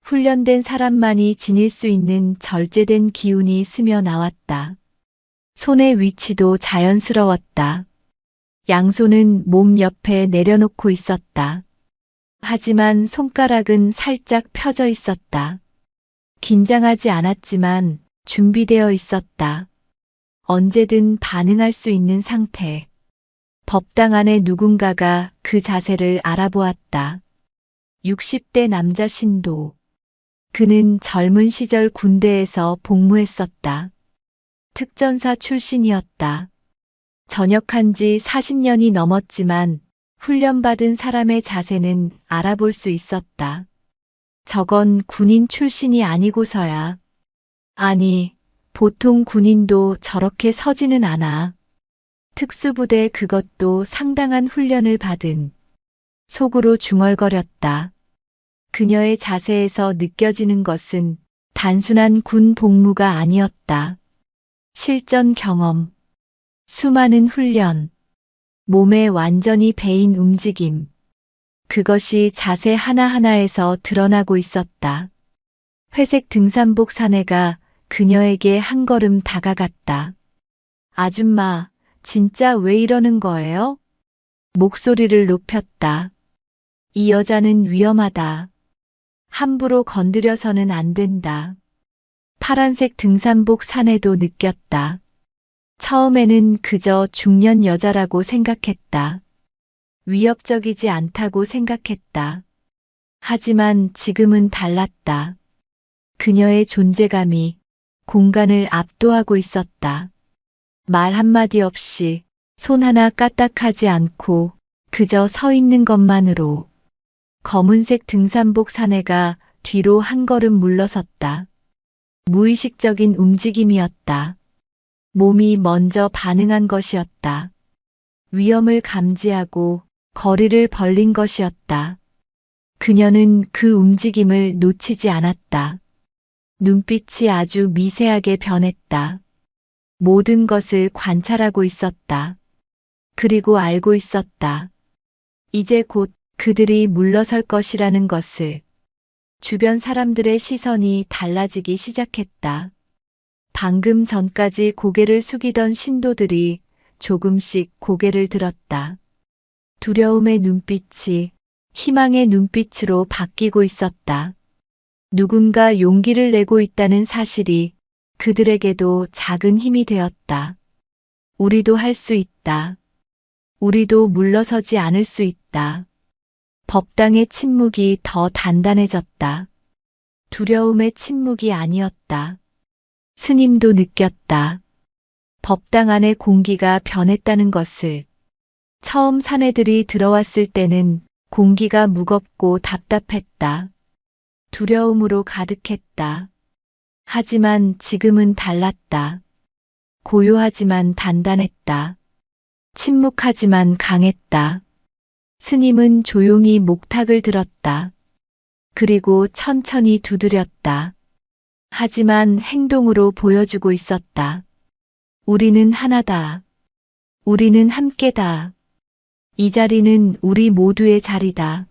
훈련된 사람만이 지닐 수 있는 절제된 기운이 스며 나왔다. 손의 위치도 자연스러웠다. 양손은 몸 옆에 내려놓고 있었다. 하지만 손가락은 살짝 펴져 있었다. 긴장하지 않았지만 준비되어 있었다. 언제든 반응할 수 있는 상태. 법당 안에 누군가가 그 자세를 알아보았다. 60대 남자 신도. 그는 젊은 시절 군대에서 복무했었다. 특전사 출신이었다. 전역한 지 40년이 넘었지만 훈련받은 사람의 자세는 알아볼 수 있었다. 저건 군인 출신이 아니고서야. 아니, 보통 군인도 저렇게 서지는 않아. 특수부대 그것도 상당한 훈련을 받은. 속으로 중얼거렸다. 그녀의 자세에서 느껴지는 것은 단순한 군 복무가 아니었다. 실전 경험, 수많은 훈련, 몸에 완전히 배인 움직임. 그것이 자세 하나하나에서 드러나고 있었다. 회색 등산복 사내가 그녀에게 한 걸음 다가갔다. 아줌마, 진짜 왜 이러는 거예요? 목소리를 높였다. 이 여자는 위험하다. 함부로 건드려서는 안 된다. 파란색 등산복 사내도 느꼈다. 처음에는 그저 중년 여자라고 생각했다. 위협적이지 않다고 생각했다. 하지만 지금은 달랐다. 그녀의 존재감이 공간을 압도하고 있었다. 말 한마디 없이 손 하나 까딱하지 않고 그저 서 있는 것만으로 검은색 등산복 사내가 뒤로 한 걸음 물러섰다. 무의식적인 움직임이었다. 몸이 먼저 반응한 것이었다. 위험을 감지하고 거리를 벌린 것이었다. 그녀는 그 움직임을 놓치지 않았다. 눈빛이 아주 미세하게 변했다. 모든 것을 관찰하고 있었다. 그리고 알고 있었다. 이제 곧 그들이 물러설 것이라는 것을. 주변 사람들의 시선이 달라지기 시작했다. 방금 전까지 고개를 숙이던 신도들이 조금씩 고개를 들었다. 두려움의 눈빛이 희망의 눈빛으로 바뀌고 있었다. 누군가 용기를 내고 있다는 사실이 그들에게도 작은 힘이 되었다. 우리도 할 수 있다. 우리도 물러서지 않을 수 있다. 법당의 침묵이 더 단단해졌다. 두려움의 침묵이 아니었다. 스님도 느꼈다. 법당 안의 공기가 변했다는 것을. 처음 사내들이 들어왔을 때는 공기가 무겁고 답답했다. 두려움으로 가득했다. 하지만 지금은 달랐다. 고요하지만 단단했다. 침묵하지만 강했다. 스님은 조용히 목탁을 들었다. 그리고 천천히 두드렸다. 하지만 행동으로 보여주고 있었다. 우리는 하나다. 우리는 함께다. 이 자리는 우리 모두의 자리다.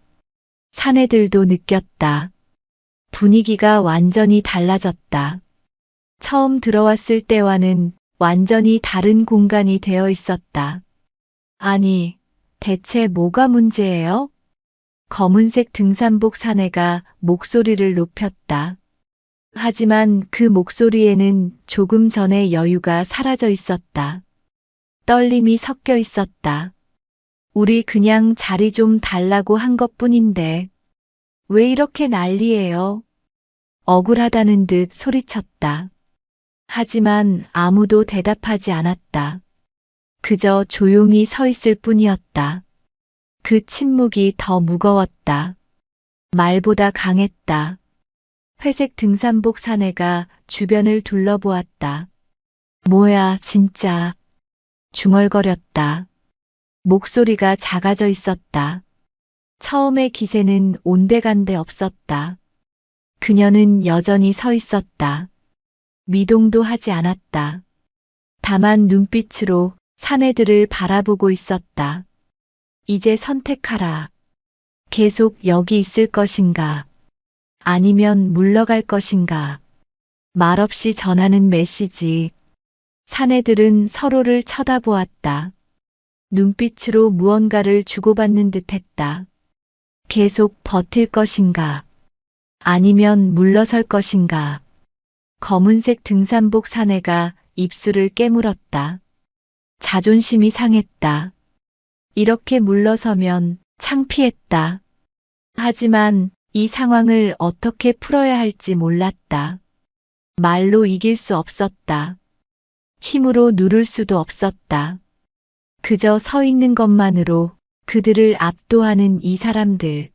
사내들도 느꼈다. 분위기가 완전히 달라졌다. 처음 들어왔을 때와는 완전히 다른 공간이 되어 있었다. 아니, 대체 뭐가 문제예요? 검은색 등산복 사내가 목소리를 높였다. 하지만 그 목소리에는 조금 전의 여유가 사라져 있었다. 떨림이 섞여 있었다. 우리 그냥 자리 좀 달라고 한 것뿐인데 왜 이렇게 난리예요? 억울하다는 듯 소리쳤다. 하지만 아무도 대답하지 않았다. 그저 조용히 서 있을 뿐이었다. 그 침묵이 더 무거웠다. 말보다 강했다. 회색 등산복 사내가 주변을 둘러보았다. 뭐야, 진짜. 중얼거렸다. 목소리가 작아져 있었다. 처음의 기세는 온데간데 없었다. 그녀는 여전히 서 있었다. 미동도 하지 않았다. 다만 눈빛으로 사내들을 바라보고 있었다. 이제 선택하라. 계속 여기 있을 것인가? 아니면 물러갈 것인가? 말없이 전하는 메시지. 사내들은 서로를 쳐다보았다. 눈빛으로 무언가를 주고받는 듯했다. 계속 버틸 것인가? 아니면 물러설 것인가? 검은색 등산복 사내가 입술을 깨물었다. 자존심이 상했다. 이렇게 물러서면 창피했다. 하지만 이 상황을 어떻게 풀어야 할지 몰랐다. 말로 이길 수 없었다. 힘으로 누를 수도 없었다. 그저 서 있는 것만으로 그들을 압도하는 이 사람들.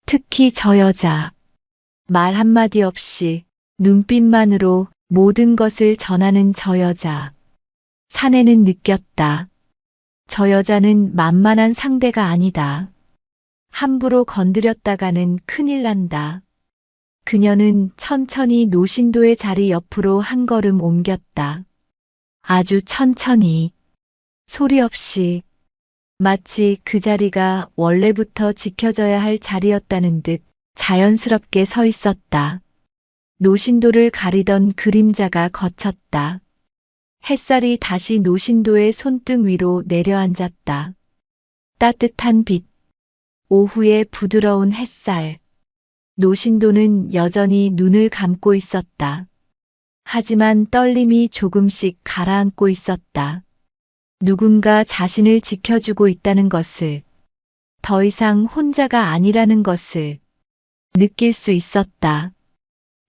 특히 저 여자. 말 한마디 없이 눈빛만으로 모든 것을 전하는 저 여자. 사내는 느꼈다. 저 여자는 만만한 상대가 아니다. 함부로 건드렸다가는 큰일 난다. 그녀는 천천히 노신도의 자리 옆으로 한 걸음 옮겼다. 아주 천천히, 소리 없이, 마치 그 자리가 원래부터 지켜져야 할 자리였다는 듯 자연스럽게 서 있었다. 노신도를 가리던 그림자가 걷혔다. 햇살이 다시 노신도의 손등 위로 내려앉았다. 따뜻한 빛, 오후의 부드러운 햇살. 노신도는 여전히 눈을 감고 있었다. 하지만 떨림이 조금씩 가라앉고 있었다. 누군가 자신을 지켜주고 있다는 것을, 더 이상 혼자가 아니라는 것을 느낄 수 있었다.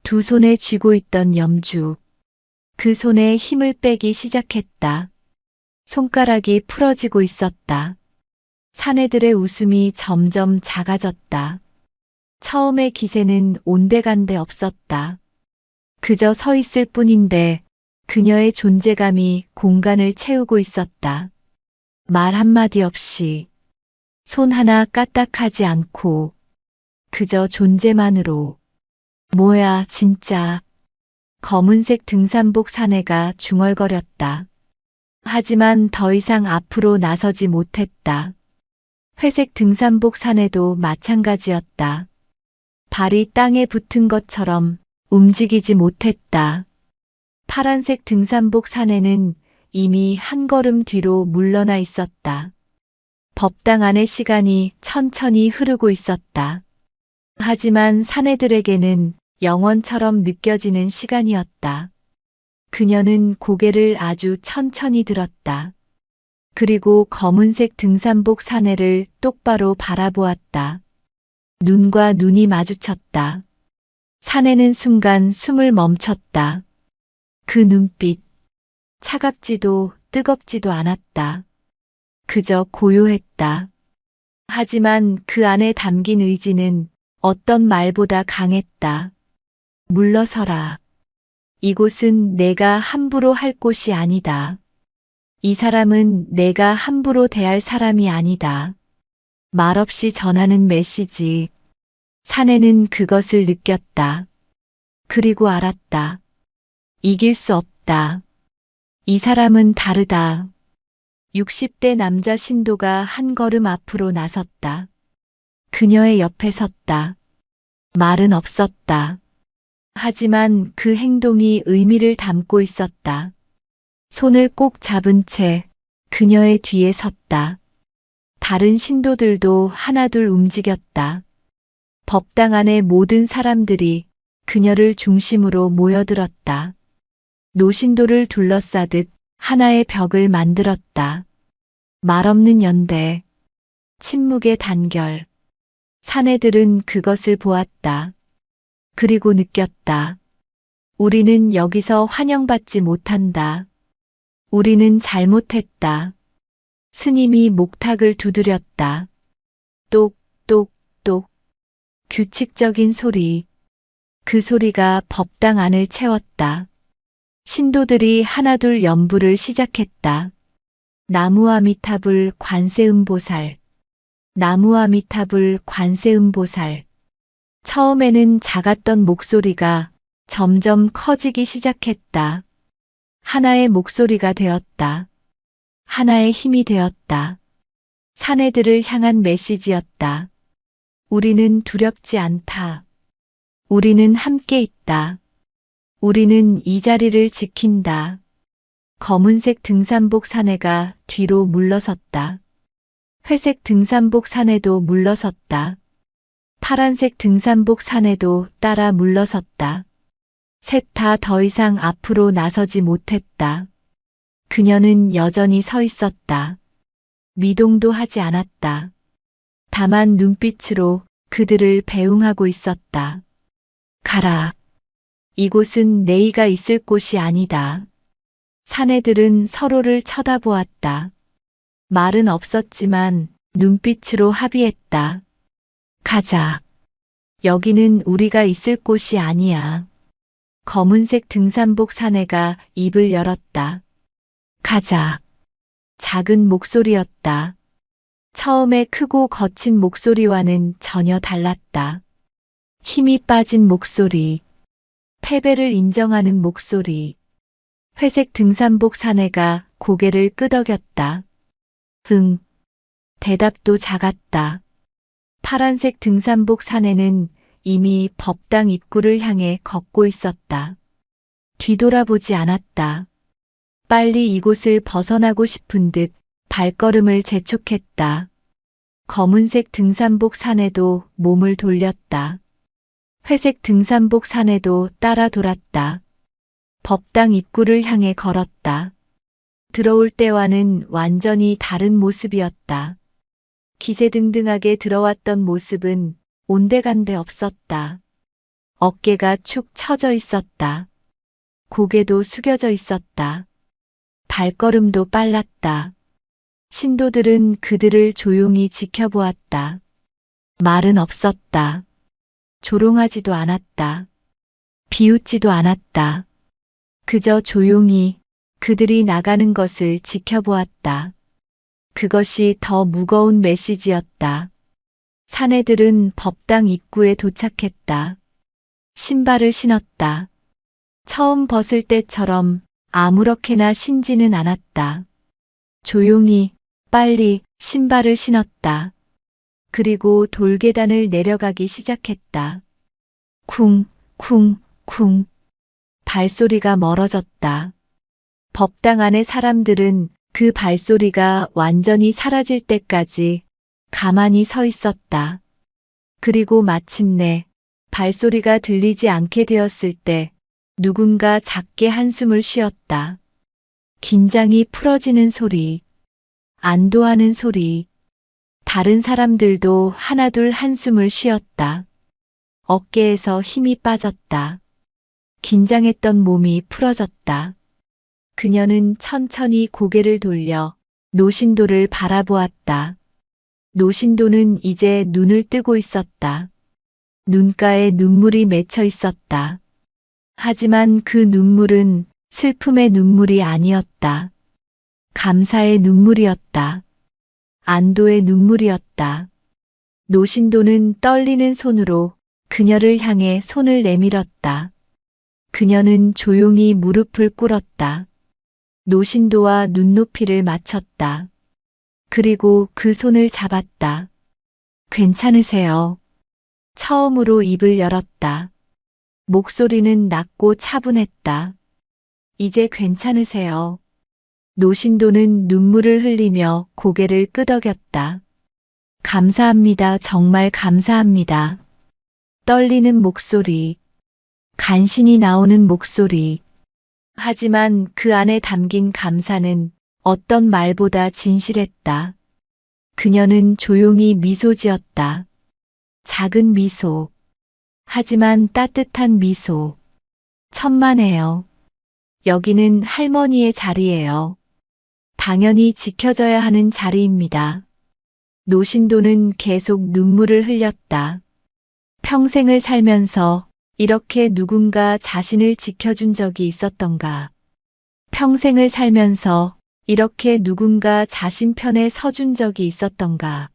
두 손에 쥐고 있던 염주. 그 손에 힘을 빼기 시작했다. 손가락이 풀어지고 있었다. 사내들의 웃음이 점점 작아졌다. 처음의 기세는 온데간데 없었다. 그저 서 있을 뿐인데 그녀의 존재감이 공간을 채우고 있었다. 말 한마디 없이, 손 하나 까딱하지 않고, 그저 존재만으로. 뭐야, 진짜. 검은색 등산복 사내가 중얼거렸다. 하지만 더 이상 앞으로 나서지 못했다. 회색 등산복 사내도 마찬가지였다. 발이 땅에 붙은 것처럼 움직이지 못했다. 파란색 등산복 사내는 이미 한 걸음 뒤로 물러나 있었다. 법당 안의 시간이 천천히 흐르고 있었다. 하지만 사내들에게는 영원처럼 느껴지는 시간이었다. 그녀는 고개를 아주 천천히 들었다. 그리고 검은색 등산복 사내를 똑바로 바라보았다. 눈과 눈이 마주쳤다. 사내는 순간 숨을 멈췄다. 그 눈빛, 차갑지도 뜨겁지도 않았다. 그저 고요했다. 하지만 그 안에 담긴 의지는 어떤 말보다 강했다. 물러서라. 이곳은 내가 함부로 할 곳이 아니다. 이 사람은 내가 함부로 대할 사람이 아니다. 말없이 전하는 메시지. 사내는 그것을 느꼈다. 그리고 알았다. 이길 수 없다. 이 사람은 다르다. 60대 남자 신도가 한 걸음 앞으로 나섰다. 그녀의 옆에 섰다. 말은 없었다. 하지만 그 행동이 의미를 담고 있었다. 손을 꼭 잡은 채 그녀의 뒤에 섰다. 다른 신도들도 하나둘 움직였다. 법당 안의 모든 사람들이 그녀를 중심으로 모여들었다. 노신도를 둘러싸듯 하나의 벽을 만들었다. 말없는 연대, 침묵의 단결. 사내들은 그것을 보았다. 그리고 느꼈다. 우리는 여기서 환영받지 못한다. 우리는 잘못했다. 스님이 목탁을 두드렸다. 똑, 똑, 똑. 규칙적인 소리. 그 소리가 법당 안을 채웠다. 신도들이 하나둘 연부를 시작했다. 나무아미타불 관세음보살. 나무아미타불 관세음보살. 처음에는 작았던 목소리가 점점 커지기 시작했다. 하나의 목소리가 되었다. 하나의 힘이 되었다. 사내들을 향한 메시지였다. 우리는 두렵지 않다. 우리는 함께 있다. 우리는 이 자리를 지킨다. 검은색 등산복 사내가 뒤로 물러섰다. 회색 등산복 사내도 물러섰다. 파란색 등산복 사내도 따라 물러섰다. 셋 다 더 이상 앞으로 나서지 못했다. 그녀는 여전히 서 있었다. 미동도 하지 않았다. 다만 눈빛으로 그들을 배웅하고 있었다. 가라. 이곳은 네이가 있을 곳이 아니다. 사내들은 서로를 쳐다보았다. 말은 없었지만 눈빛으로 합의했다. 가자. 여기는 우리가 있을 곳이 아니야. 검은색 등산복 사내가 입을 열었다. 가자. 작은 목소리였다. 처음에 크고 거친 목소리와는 전혀 달랐다. 힘이 빠진 목소리. 패배를 인정하는 목소리. 회색 등산복 사내가 고개를 끄덕였다. 응. 대답도 작았다. 파란색 등산복 사내는 이미 법당 입구를 향해 걷고 있었다. 뒤돌아보지 않았다. 빨리 이곳을 벗어나고 싶은 듯 발걸음을 재촉했다. 검은색 등산복 사내도 몸을 돌렸다. 회색 등산복 사내도 따라 돌았다. 법당 입구를 향해 걸었다. 들어올 때와는 완전히 다른 모습이었다. 기세등등하게 들어왔던 모습은 온데간데 없었다. 어깨가 축 처져 있었다. 고개도 숙여져 있었다. 발걸음도 빨랐다. 신도들은 그들을 조용히 지켜보았다. 말은 없었다. 조롱하지도 않았다. 비웃지도 않았다. 그저 조용히 그들이 나가는 것을 지켜보았다. 그것이 더 무거운 메시지였다. 사내들은 법당 입구에 도착했다. 신발을 신었다. 처음 벗을 때처럼 아무렇게나 신지는 않았다. 조용히 빨리 신발을 신었다. 그리고 돌계단을 내려가기 시작했다. 쿵, 쿵, 쿵. 발소리가 멀어졌다. 법당 안의 사람들은 그 발소리가 완전히 사라질 때까지 가만히 서 있었다. 그리고 마침내 발소리가 들리지 않게 되었을 때 누군가 작게 한숨을 쉬었다. 긴장이 풀어지는 소리, 안도하는 소리. 다른 사람들도 하나둘 한숨을 쉬었다. 어깨에서 힘이 빠졌다. 긴장했던 몸이 풀어졌다. 그녀는 천천히 고개를 돌려 노신도를 바라보았다. 노신도는 이제 눈을 뜨고 있었다. 눈가에 눈물이 맺혀 있었다. 하지만 그 눈물은 슬픔의 눈물이 아니었다. 감사의 눈물이었다. 안도의 눈물이었다. 노신도는 떨리는 손으로 그녀를 향해 손을 내밀었다. 그녀는 조용히 무릎을 꿇었다. 노신도와 눈높이를 맞췄다. 그리고 그 손을 잡았다. 괜찮으세요? 처음으로 입을 열었다. 목소리는 낮고 차분했다. 이제 괜찮으세요? 노신도는 눈물을 흘리며 고개를 끄덕였다. 감사합니다. 정말 감사합니다. 떨리는 목소리, 간신히 나오는 목소리. 하지만 그 안에 담긴 감사는 어떤 말보다 진실했다. 그녀는 조용히 미소 지었다. 작은 미소. 하지만 따뜻한 미소. 천만에요. 여기는 할머니의 자리예요. 당연히 지켜져야 하는 자리입니다. 노신도는 계속 눈물을 흘렸다. 평생을 살면서 이렇게 누군가 자신을 지켜준 적이 있었던가? 평생을 살면서 이렇게 누군가 자신 편에 서준 적이 있었던가?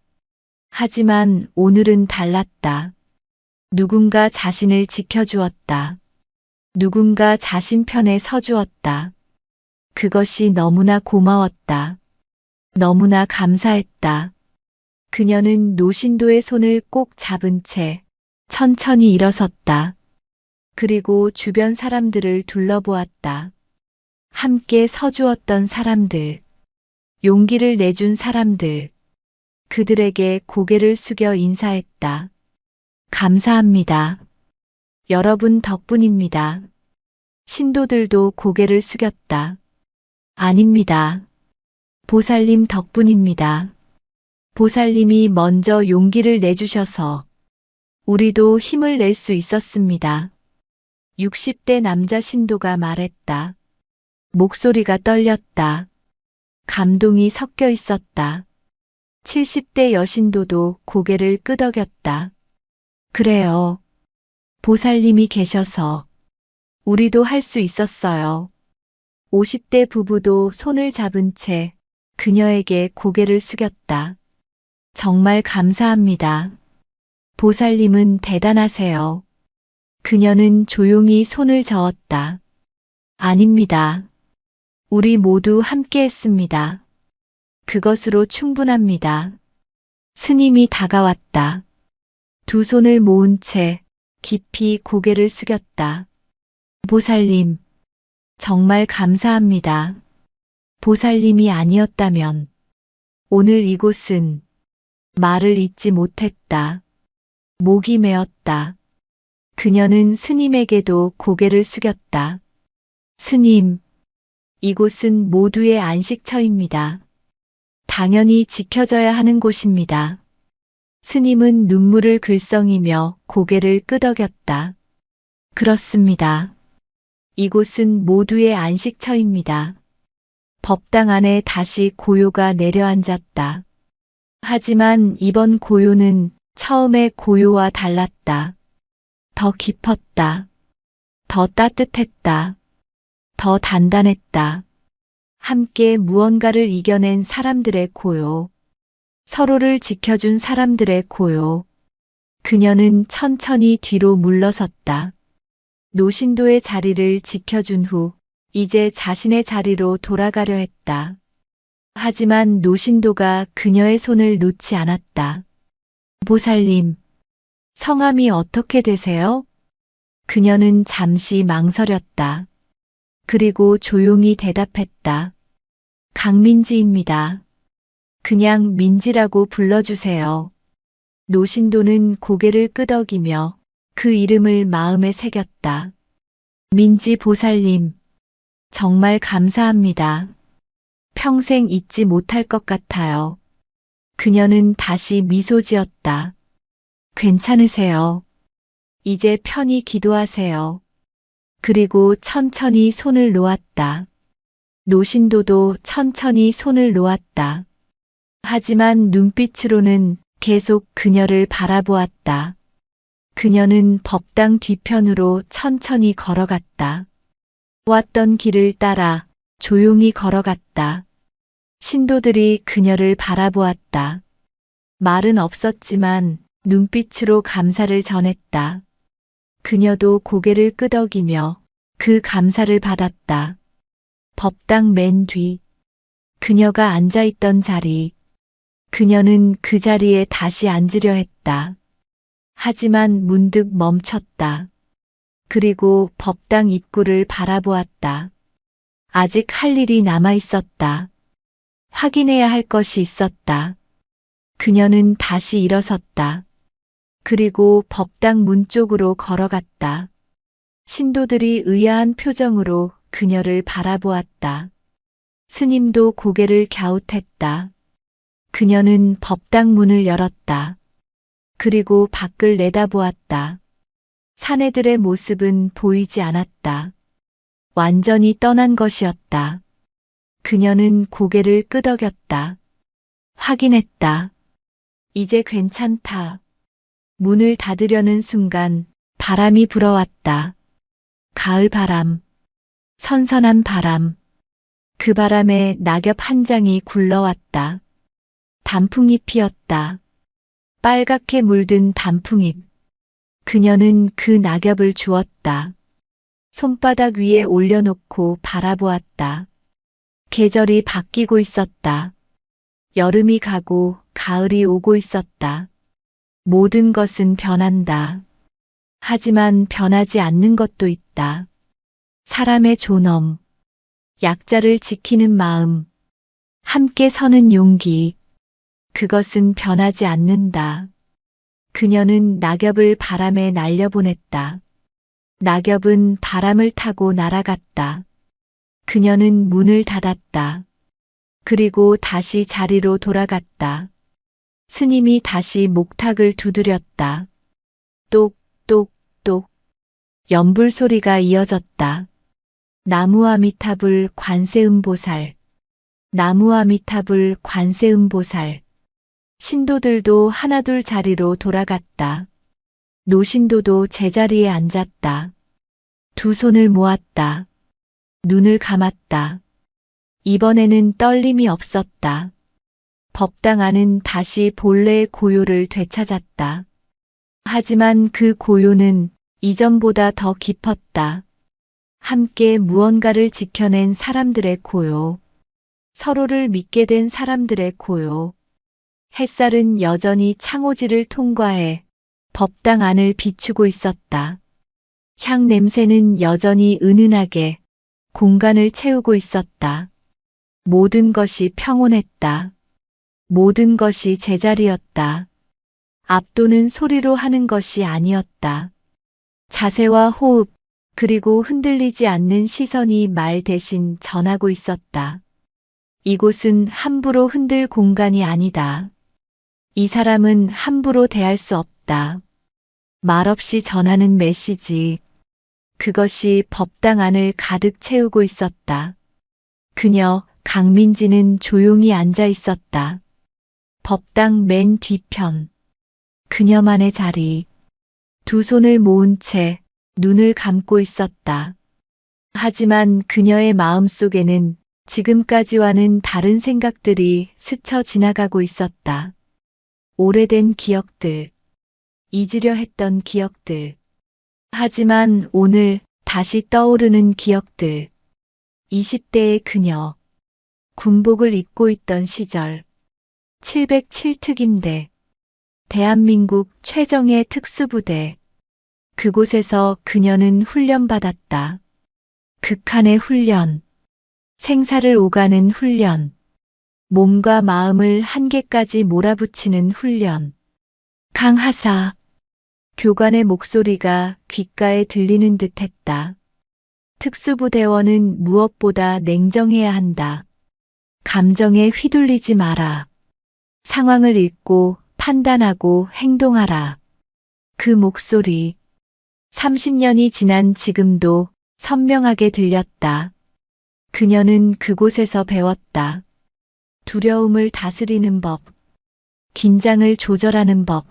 하지만 오늘은 달랐다. 누군가 자신을 지켜주었다. 누군가 자신 편에 서주었다. 그것이 너무나 고마웠다. 너무나 감사했다. 그녀는 노신도의 손을 꼭 잡은 채 천천히 일어섰다. 그리고 주변 사람들을 둘러보았다. 함께 서주었던 사람들, 용기를 내준 사람들, 그들에게 고개를 숙여 인사했다. 감사합니다. 여러분 덕분입니다. 신도들도 고개를 숙였다. 아닙니다. 보살님 덕분입니다. 보살님이 먼저 용기를 내주셔서 우리도 힘을 낼 수 있었습니다. 60대 남자 신도가 말했다. 목소리가 떨렸다. 감동이 섞여 있었다. 70대 여신도도 고개를 끄덕였다. 그래요. 보살님이 계셔서 우리도 할 수 있었어요. 50대 부부도 손을 잡은 채 그녀에게 고개를 숙였다. 정말 감사합니다. 보살님은 대단하세요. 그녀는 조용히 손을 저었다. 아닙니다. 우리 모두 함께 했습니다. 그것으로 충분합니다. 스님이 다가왔다. 두 손을 모은 채 깊이 고개를 숙였다. 보살님, 정말 감사합니다. 보살님이 아니었다면 오늘 이곳은 말을 잇지 못했다. 목이 메었다. 그녀는 스님에게도 고개를 숙였다. 스님, 이곳은 모두의 안식처입니다. 당연히 지켜져야 하는 곳입니다. 스님은 눈물을 글썽이며 고개를 끄덕였다. 그렇습니다. 이곳은 모두의 안식처입니다. 법당 안에 다시 고요가 내려앉았다. 하지만 이번 고요는 처음의 고요와 달랐다. 더 깊었다. 더 따뜻했다. 더 단단했다. 함께 무언가를 이겨낸 사람들의 고요. 서로를 지켜준 사람들의 고요. 그녀는 천천히 뒤로 물러섰다. 노신도의 자리를 지켜준 후 이제 자신의 자리로 돌아가려 했다. 하지만 노신도가 그녀의 손을 놓지 않았다. 보살님, 성함이 어떻게 되세요? 그녀는 잠시 망설였다. 그리고 조용히 대답했다. 강민지입니다. 그냥 민지라고 불러주세요. 노신도는 고개를 끄덕이며 그 이름을 마음에 새겼다. 민지 보살님, 정말 감사합니다. 평생 잊지 못할 것 같아요. 그녀는 다시 미소 지었다. 괜찮으세요. 이제 편히 기도하세요. 그리고 천천히 손을 놓았다. 노신도도 천천히 손을 놓았다. 하지만 눈빛으로는 계속 그녀를 바라보았다. 그녀는 법당 뒤편으로 천천히 걸어갔다. 왔던 길을 따라 조용히 걸어갔다. 신도들이 그녀를 바라보았다. 말은 없었지만 눈빛으로 감사를 전했다. 그녀도 고개를 끄덕이며 그 감사를 받았다. 법당 맨 뒤, 그녀가 앉아있던 자리. 그녀는 그 자리에 다시 앉으려 했다. 하지만 문득 멈췄다. 그리고 법당 입구를 바라보았다. 아직 할 일이 남아 있었다. 확인해야 할 것이 있었다. 그녀는 다시 일어섰다. 그리고 법당 문 쪽으로 걸어갔다. 신도들이 의아한 표정으로 그녀를 바라보았다. 스님도 고개를 갸웃했다. 그녀는 법당 문을 열었다. 그리고 밖을 내다보았다. 사내들의 모습은 보이지 않았다. 완전히 떠난 것이었다. 그녀는 고개를 끄덕였다. 확인했다. 이제 괜찮다. 문을 닫으려는 순간 바람이 불어왔다. 가을 바람. 선선한 바람. 그 바람에 낙엽 한 장이 굴러왔다. 단풍이 피었다. 빨갛게 물든 단풍잎. 그녀는 그 낙엽을 주었다. 손바닥 위에 올려놓고 바라보았다. 계절이 바뀌고 있었다. 여름이 가고 가을이 오고 있었다. 모든 것은 변한다. 하지만 변하지 않는 것도 있다. 사람의 존엄, 약자를 지키는 마음, 함께 서는 용기. 그것은 변하지 않는다. 그녀는 낙엽을 바람에 날려보냈다. 낙엽은 바람을 타고 날아갔다. 그녀는 문을 닫았다. 그리고 다시 자리로 돌아갔다. 스님이 다시 목탁을 두드렸다. 똑똑똑. 연불 소리가 이어졌다. 나무아미타불 관세음보살. 나무아미타불 관세음보살. 신도들도 하나둘 자리로 돌아갔다. 노신도도 제자리에 앉았다. 두 손을 모았다. 눈을 감았다. 이번에는 떨림이 없었다. 법당 안은 다시 본래의 고요를 되찾았다. 하지만 그 고요는 이전보다 더 깊었다. 함께 무언가를 지켜낸 사람들의 고요. 서로를 믿게 된 사람들의 고요. 햇살은 여전히 창호지를 통과해 법당 안을 비추고 있었다. 향 냄새는 여전히 은은하게 공간을 채우고 있었다. 모든 것이 평온했다. 모든 것이 제자리였다. 압도는 소리로 하는 것이 아니었다. 자세와 호흡, 그리고 흔들리지 않는 시선이 말 대신 전하고 있었다. 이곳은 함부로 흔들 공간이 아니다. 이 사람은 함부로 대할 수 없다. 말없이 전하는 메시지. 그것이 법당 안을 가득 채우고 있었다. 그녀, 강민지는 조용히 앉아 있었다. 법당 맨 뒤편. 그녀만의 자리. 두 손을 모은 채 눈을 감고 있었다. 하지만 그녀의 마음속에는 지금까지와는 다른 생각들이 스쳐 지나가고 있었다. 오래된 기억들. 잊으려 했던 기억들. 하지만 오늘 다시 떠오르는 기억들. 20대의 그녀. 군복을 입고 있던 시절. 707특임대. 대한민국 최정예 특수부대. 그곳에서 그녀는 훈련받았다. 극한의 훈련. 생사를 오가는 훈련. 몸과 마음을 한계까지 몰아붙이는 훈련. 강하사. 교관의 목소리가 귓가에 들리는 듯 했다. 특수부대원은 무엇보다 냉정해야 한다. 감정에 휘둘리지 마라. 상황을 읽고 판단하고 행동하라. 그 목소리. 30년이 지난 지금도 선명하게 들렸다. 그녀는 그곳에서 배웠다. 두려움을 다스리는 법. 긴장을 조절하는 법.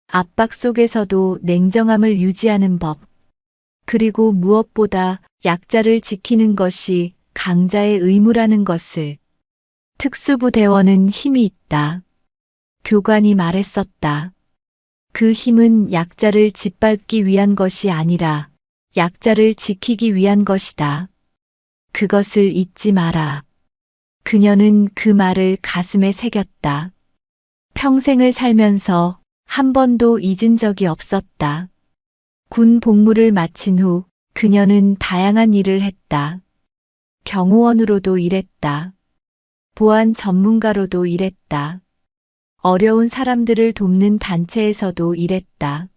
압박 속에서도 냉정함을 유지하는 법. 그리고 무엇보다 약자를 지키는 것이 강자의 의무라는 것을. 특수부대원은 힘이 있다. 교관이 말했었다. 그 힘은 약자를 짓밟기 위한 것이 아니라 약자를 지키기 위한 것이다. 그것을 잊지 마라. 그녀는 그 말을 가슴에 새겼다. 평생을 살면서 한 번도 잊은 적이 없었다. 군 복무를 마친 후 그녀는 다양한 일을 했다. 경호원으로도 일했다. 보안 전문가로도 일했다. 어려운 사람들을 돕는 단체에서도 일했다.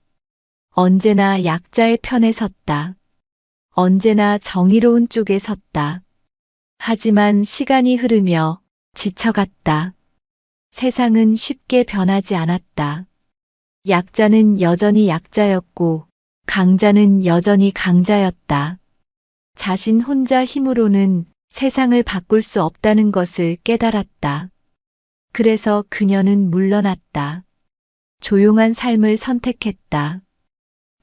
언제나 약자의 편에 섰다. 언제나 정의로운 쪽에 섰다. 하지만 시간이 흐르며 지쳐갔다. 세상은 쉽게 변하지 않았다. 약자는 여전히 약자였고 강자는 여전히 강자였다. 자신 혼자 힘으로는 세상을 바꿀 수 없다는 것을 깨달았다. 그래서 그녀는 물러났다. 조용한 삶을 선택했다.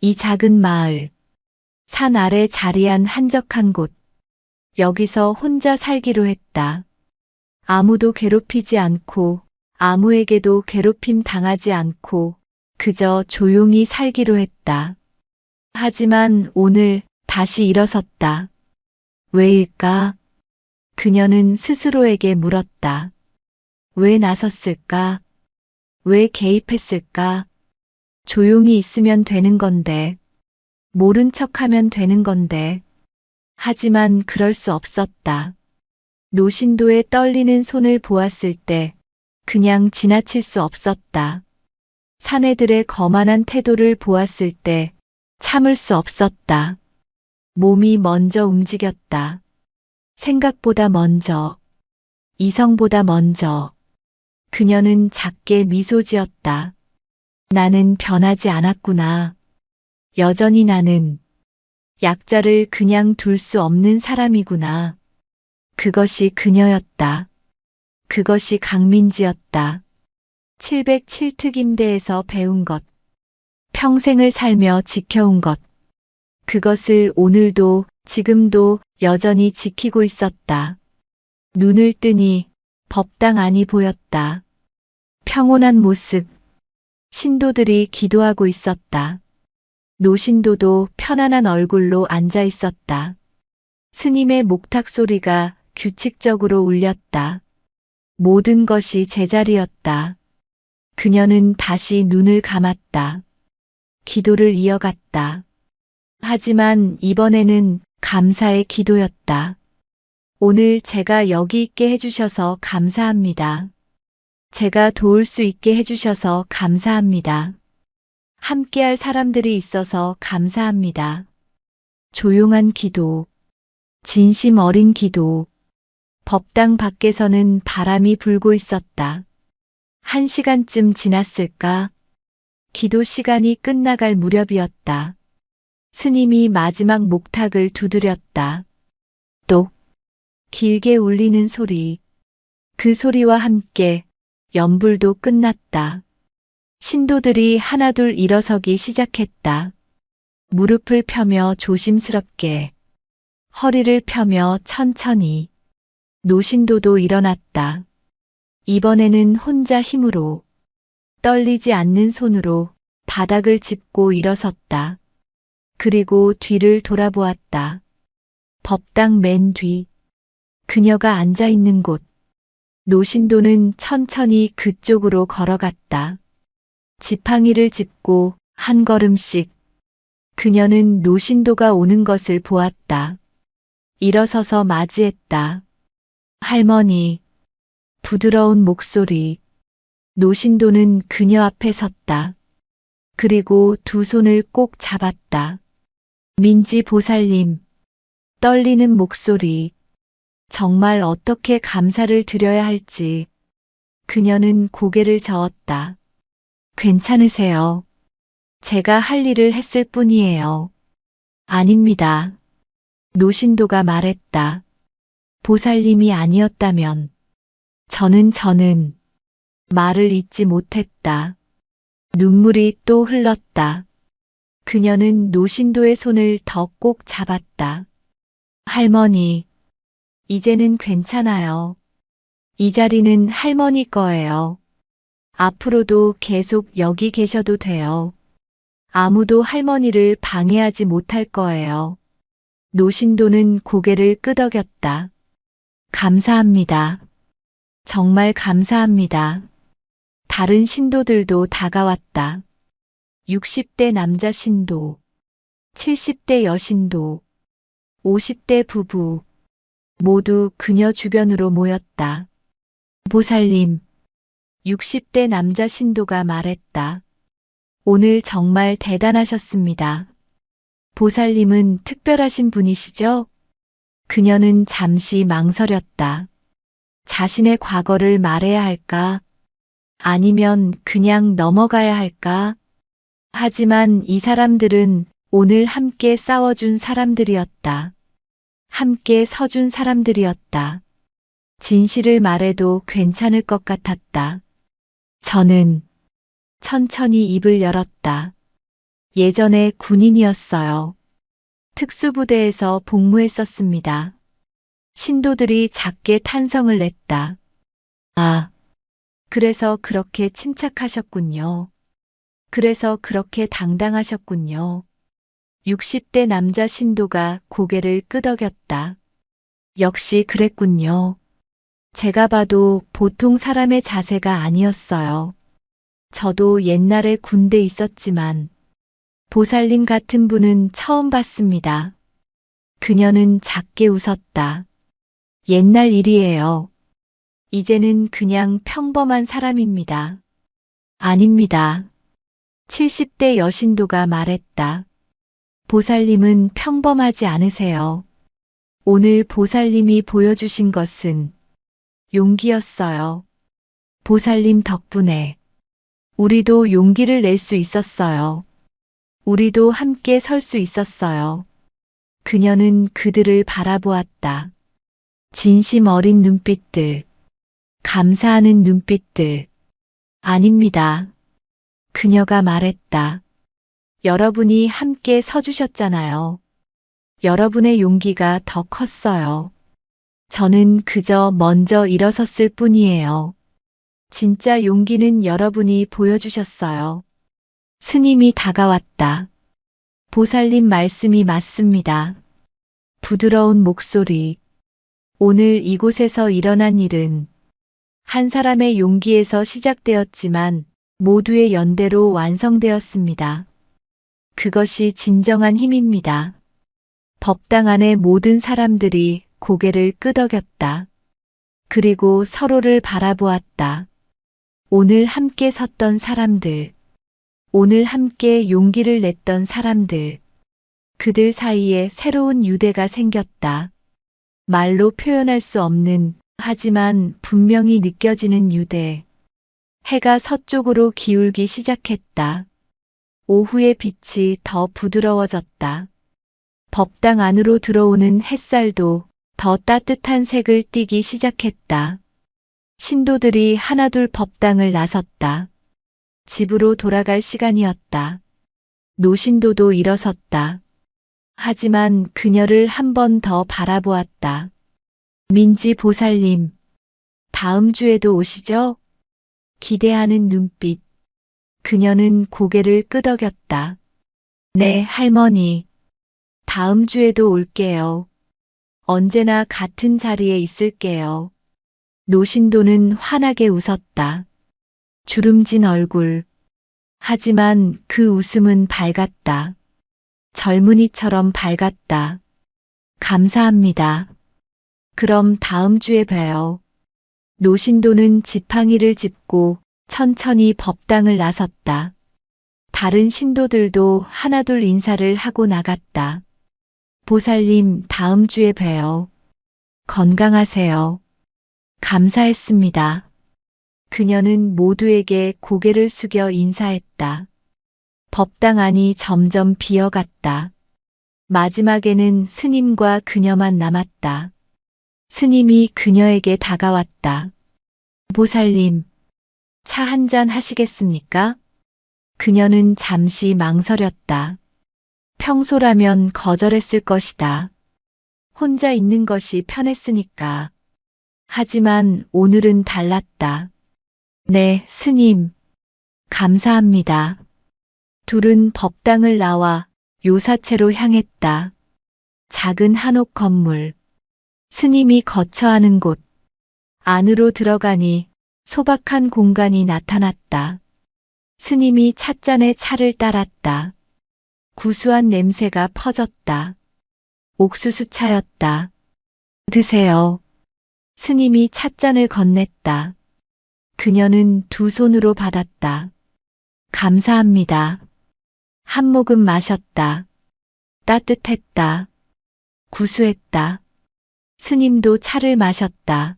이 작은 마을, 산 아래 자리한 한적한 곳, 여기서 혼자 살기로 했다. 아무도 괴롭히지 않고 아무에게도 괴롭힘 당하지 않고 그저 조용히 살기로 했다. 하지만 오늘 다시 일어섰다. 왜일까? 그녀는 스스로에게 물었다. 왜 나섰을까? 왜 개입했을까? 조용히 있으면 되는 건데, 모른 척하면 되는 건데. 하지만 그럴 수 없었다. 노신도의 떨리는 손을 보았을 때 그냥 지나칠 수 없었다. 사내들의 거만한 태도를 보았을 때 참을 수 없었다. 몸이 먼저 움직였다. 생각보다 먼저, 이성보다 먼저. 그녀는 작게 미소 지었다. 나는 변하지 않았구나. 여전히 나는 약자를 그냥 둘 수 없는 사람이구나. 그것이 그녀였다. 그것이 강민지였다. 707특임대에서 배운 것, 평생을 살며 지켜온 것, 그것을 오늘도 지금도 여전히 지키고 있었다. 눈을 뜨니 법당 안이 보였다. 평온한 모습, 신도들이 기도하고 있었다. 노신도도 편안한 얼굴로 앉아 있었다. 스님의 목탁 소리가 규칙적으로 울렸다. 모든 것이 제자리였다. 그녀는 다시 눈을 감았다. 기도를 이어갔다. 하지만 이번에는 감사의 기도였다. 오늘 제가 여기 있게 해주셔서 감사합니다. 제가 도울 수 있게 해주셔서 감사합니다. 함께할 사람들이 있어서 감사합니다. 조용한 기도, 진심 어린 기도. 법당 밖에서는 바람이 불고 있었다. 1시간쯤 지났을까? 기도 시간이 끝나갈 무렵이었다. 스님이 마지막 목탁을 두드렸다. 똑, 길게 울리는 소리. 그 소리와 함께 연불도 끝났다. 신도들이 하나둘 일어서기 시작했다. 무릎을 펴며 조심스럽게, 허리를 펴며 천천히. 노신도도 일어났다. 이번에는 혼자 힘으로, 떨리지 않는 손으로 바닥을 짚고 일어섰다. 그리고 뒤를 돌아보았다. 법당 맨 뒤, 그녀가 앉아 있는 곳. 노신도는 천천히 그쪽으로 걸어갔다. 지팡이를 짚고 한 걸음씩. 그녀는 노신도가 오는 것을 보았다. 일어서서 맞이했다. 할머니. 부드러운 목소리. 노신도는 그녀 앞에 섰다. 그리고 두 손을 꼭 잡았다. 민지 보살님. 떨리는 목소리. 정말 어떻게 감사를 드려야 할지. 그녀는 고개를 저었다. 괜찮으세요? 제가 할 일을 했을 뿐이에요. 아닙니다. 노신도가 말했다. 보살님이 아니었다면 저는 말을 잇지 못했다. 눈물이 또 흘렀다. 그녀는 노신도의 손을 더 꼭 잡았다. 할머니, 이제는 괜찮아요. 이 자리는 할머니 거예요. 앞으로도 계속 여기 계셔도 돼요. 아무도 할머니를 방해하지 못할 거예요. 노신도는 고개를 끄덕였다. 감사합니다. 정말 감사합니다. 다른 신도들도 다가왔다. 60대 남자 신도, 70대 여신도, 50대 부부, 모두 그녀 주변으로 모였다. 보살님, 60대 남자 신도가 말했다. 오늘 정말 대단하셨습니다. 보살님은 특별하신 분이시죠? 그녀는 잠시 망설였다. 자신의 과거를 말해야 할까? 아니면 그냥 넘어가야 할까? 하지만 이 사람들은 오늘 함께 싸워준 사람들이었다. 함께 서준 사람들이었다. 진실을 말해도 괜찮을 것 같았다. 저는 천천히 입을 열었다. 예전에 군인이었어요. 특수부대에서 복무했었습니다. 신도들이 작게 탄성을 냈다. 아, 그래서 그렇게 침착하셨군요. 그래서 그렇게 당당하셨군요. 60대 남자 신도가 고개를 끄덕였다. 역시 그랬군요. 제가 봐도 보통 사람의 자세가 아니었어요. 저도 옛날에 군대 있었지만 보살님 같은 분은 처음 봤습니다. 그녀는 작게 웃었다. 옛날 일이에요. 이제는 그냥 평범한 사람입니다. 아닙니다. 70대 여신도가 말했다. 보살님은 평범하지 않으세요. 오늘 보살님이 보여주신 것은 용기였어요. 보살님 덕분에 우리도 용기를 낼 수 있었어요. 우리도 함께 설 수 있었어요. 그녀는 그들을 바라보았다. 진심 어린 눈빛들, 감사하는 눈빛들. 아닙니다. 그녀가 말했다. 여러분이 함께 서주셨잖아요. 여러분의 용기가 더 컸어요. 저는 그저 먼저 일어섰을 뿐이에요. 진짜 용기는 여러분이 보여주셨어요. 스님이 다가왔다. 보살님 말씀이 맞습니다. 부드러운 목소리. 오늘 이곳에서 일어난 일은 한 사람의 용기에서 시작되었지만 모두의 연대로 완성되었습니다. 그것이 진정한 힘입니다. 법당 안의 모든 사람들이 고개를 끄덕였다. 그리고 서로를 바라보았다. 오늘 함께 섰던 사람들, 오늘 함께 용기를 냈던 사람들, 그들 사이에 새로운 유대가 생겼다. 말로 표현할 수 없는, 하지만 분명히 느껴지는 유대. 해가 서쪽으로 기울기 시작했다. 오후의 빛이 더 부드러워졌다. 법당 안으로 들어오는 햇살도 더 따뜻한 색을 띠기 시작했다. 신도들이 하나둘 법당을 나섰다. 집으로 돌아갈 시간이었다. 노신도도 일어섰다. 하지만 그녀를 한 번 더 바라보았다. 민지 보살님, 다음 주에도 오시죠? 기대하는 눈빛. 그녀는 고개를 끄덕였다. 네, 할머니. 다음 주에도 올게요. 언제나 같은 자리에 있을게요. 노신도는 환하게 웃었다. 주름진 얼굴. 하지만 그 웃음은 밝았다. 젊은이처럼 밝았다. 감사합니다. 그럼 다음 주에 봬요. 노신도는 지팡이를 짚고 천천히 법당을 나섰다. 다른 신도들도 하나둘 인사를 하고 나갔다. 보살님, 다음 주에 봬요. 건강하세요. 감사했습니다. 그녀는 모두에게 고개를 숙여 인사했다. 법당 안이 점점 비어갔다. 마지막에는 스님과 그녀만 남았다. 스님이 그녀에게 다가왔다. 보살님, 차 한 잔 하시겠습니까? 그녀는 잠시 망설였다. 평소라면 거절했을 것이다. 혼자 있는 것이 편했으니까. 하지만 오늘은 달랐다. 네, 스님. 감사합니다. 둘은 법당을 나와 요사체로 향했다. 작은 한옥 건물. 스님이 거처하는 곳. 안으로 들어가니 소박한 공간이 나타났다. 스님이 찻잔에 차를 따랐다. 구수한 냄새가 퍼졌다. 옥수수 차였다. 드세요. 스님이 찻잔을 건넸다. 그녀는 두 손으로 받았다. 감사합니다. 한 모금 마셨다. 따뜻했다. 구수했다. 스님도 차를 마셨다.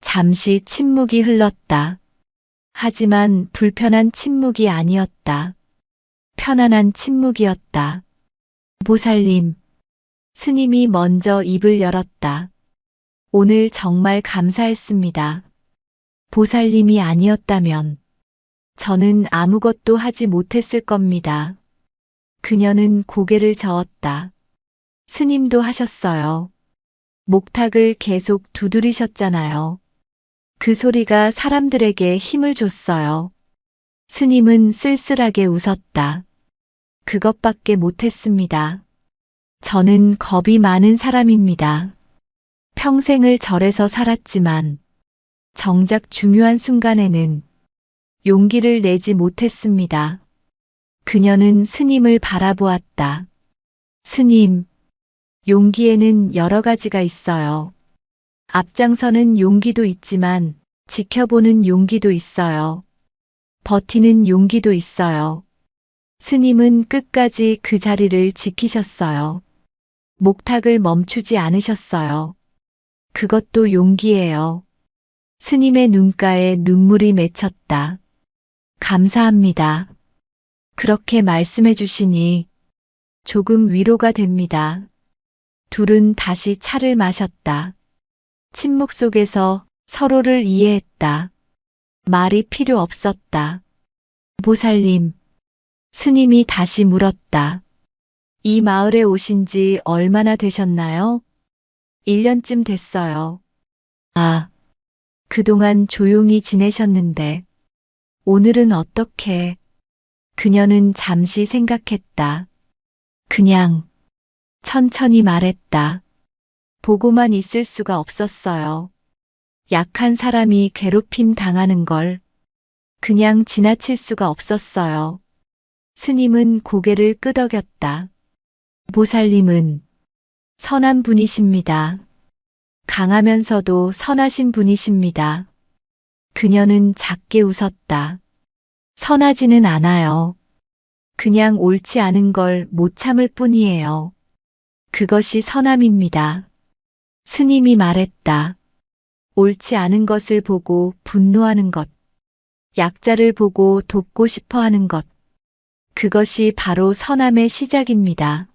잠시 침묵이 흘렀다. 하지만 불편한 침묵이 아니었다. 편안한 침묵이었다. 보살님. 스님이 먼저 입을 열었다. 오늘 정말 감사했습니다. 보살님이 아니었다면 저는 아무것도 하지 못했을 겁니다. 그녀는 고개를 저었다. 스님도 하셨어요. 목탁을 계속 두드리셨잖아요. 그 소리가 사람들에게 힘을 줬어요. 스님은 쓸쓸하게 웃었다. 그것밖에 못했습니다. 저는 겁이 많은 사람입니다. 평생을 절에서 살았지만 정작 중요한 순간에는 용기를 내지 못했습니다. 그녀는 스님을 바라보았다. 스님, 용기에는 여러 가지가 있어요. 앞장서는 용기도 있지만 지켜보는 용기도 있어요. 버티는 용기도 있어요. 스님은 끝까지 그 자리를 지키셨어요. 목탁을 멈추지 않으셨어요. 그것도 용기예요. 스님의 눈가에 눈물이 맺혔다. 감사합니다. 그렇게 말씀해 주시니 조금 위로가 됩니다. 둘은 다시 차를 마셨다. 침묵 속에서 서로를 이해했다. 말이 필요 없었다. 보살님, 스님이 다시 물었다. 이 마을에 오신 지 얼마나 되셨나요? 1년쯤 됐어요. 아, 그동안 조용히 지내셨는데 오늘은 어떻게? 그녀는 잠시 생각했다. 그냥 천천히 말했다. 보고만 있을 수가 없었어요. 약한 사람이 괴롭힘 당하는 걸 그냥 지나칠 수가 없었어요. 스님은 고개를 끄덕였다. 보살님은 선한 분이십니다. 강하면서도 선하신 분이십니다. 그녀는 작게 웃었다. 선하지는 않아요. 그냥 옳지 않은 걸 못 참을 뿐이에요. 그것이 선함입니다. 스님이 말했다. 옳지 않은 것을 보고 분노하는 것, 약자를 보고 돕고 싶어 하는 것, 그것이 바로 선함의 시작입니다.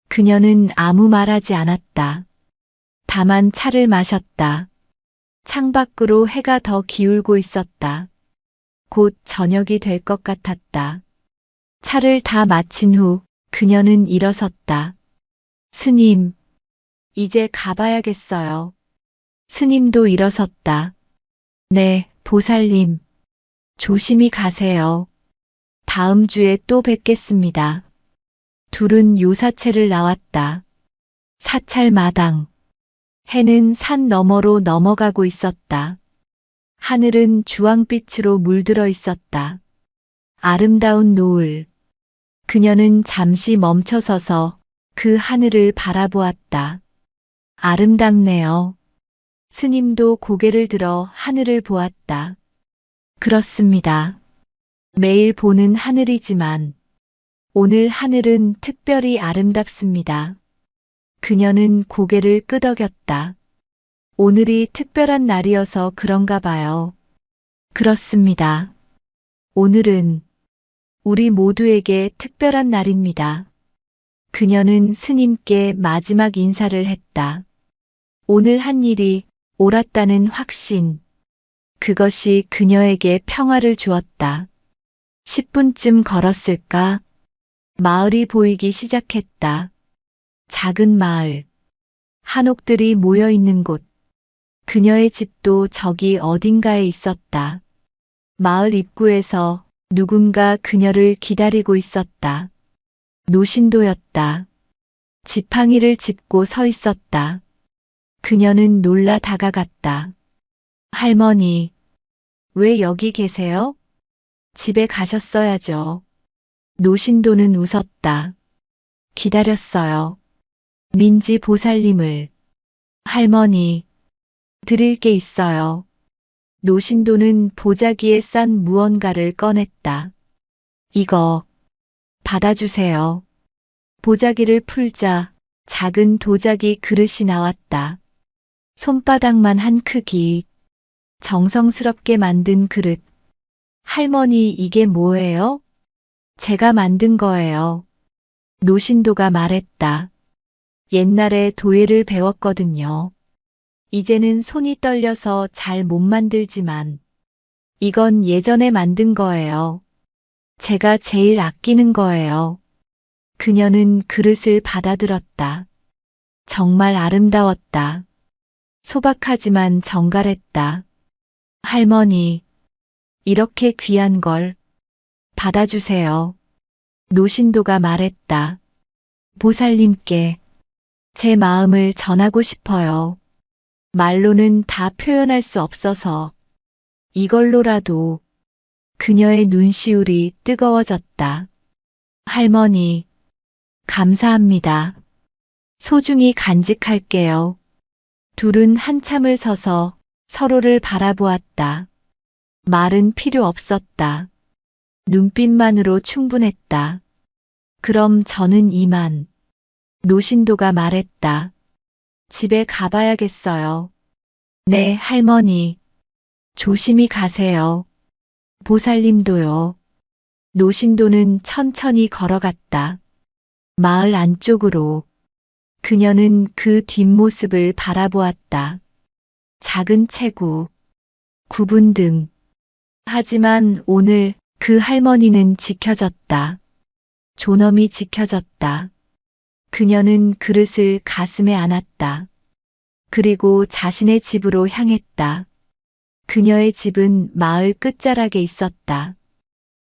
그녀는 아무 말하지 않았다. 다만 차를 마셨다. 창밖으로 해가 더 기울고 있었다. 곧 저녁이 될 것 같았다. 차를 다 마친 후 그녀는 일어섰다. 스님, 이제 가봐야겠어요. 스님도 일어섰다. 네, 보살님. 조심히 가세요. 다음 주에 또 뵙겠습니다. 둘은 요사채를 나왔다. 사찰 마당. 해는 산 너머로 넘어가고 있었다. 하늘은 주황빛으로 물들어 있었다. 아름다운 노을. 그녀는 잠시 멈춰서서 그 하늘을 바라보았다. 아름답네요. 스님도 고개를 들어 하늘을 보았다. 그렇습니다. 매일 보는 하늘이지만 오늘 하늘은 특별히 아름답습니다. 그녀는 고개를 끄덕였다. 오늘이 특별한 날이어서 그런가 봐요. 그렇습니다. 오늘은 우리 모두에게 특별한 날입니다. 그녀는 스님께 마지막 인사를 했다. 오늘 한 일이 옳았다는 확신. 그것이 그녀에게 평화를 주었다. 10분쯤 걸었을까? 마을이 보이기 시작했다. 작은 마을. 한옥들이 모여 있는 곳. 그녀의 집도 저기 어딘가에 있었다. 마을 입구에서 누군가 그녀를 기다리고 있었다. 노신도였다. 지팡이를 짚고 서 있었다. 그녀는 놀라 다가갔다. 할머니, 왜 여기 계세요? 집에 가셨어야죠. 노신도는 웃었다. 기다렸어요. 민지 보살님을. 할머니, 드릴 게 있어요. 노신도는 보자기에 싼 무언가를 꺼냈다. 이거 받아주세요. 보자기를 풀자 작은 도자기 그릇이 나왔다. 손바닥만 한 크기. 정성스럽게 만든 그릇. 할머니, 이게 뭐예요? 제가 만든 거예요. 노신도가 말했다. 옛날에 도예를 배웠거든요. 이제는 손이 떨려서 잘 못 만들지만 이건 예전에 만든 거예요. 제가 제일 아끼는 거예요. 그녀는 그릇을 받아들었다. 정말 아름다웠다. 소박하지만 정갈했다. 할머니, 이렇게 귀한 걸 받아주세요. 노신도가 말했다. 보살님께 제 마음을 전하고 싶어요. 말로는 다 표현할 수 없어서 이걸로라도. 그녀의 눈시울이 뜨거워졌다. 할머니, 감사합니다. 소중히 간직할게요. 둘은 한참을 서서 서로를 바라보았다. 말은 필요 없었다. 눈빛만으로 충분했다. 그럼 저는 이만. 노신도가 말했다. 집에 가봐야겠어요. 네, 할머니. 조심히 가세요. 보살님도요. 노신도는 천천히 걸어갔다. 마을 안쪽으로. 그녀는 그 뒷모습을 바라보았다. 작은 체구, 구분등, 하지만 오늘 그 할머니는 지켜졌다. 존엄이 지켜졌다. 그녀는 그릇을 가슴에 안았다. 그리고 자신의 집으로 향했다. 그녀의 집은 마을 끝자락에 있었다.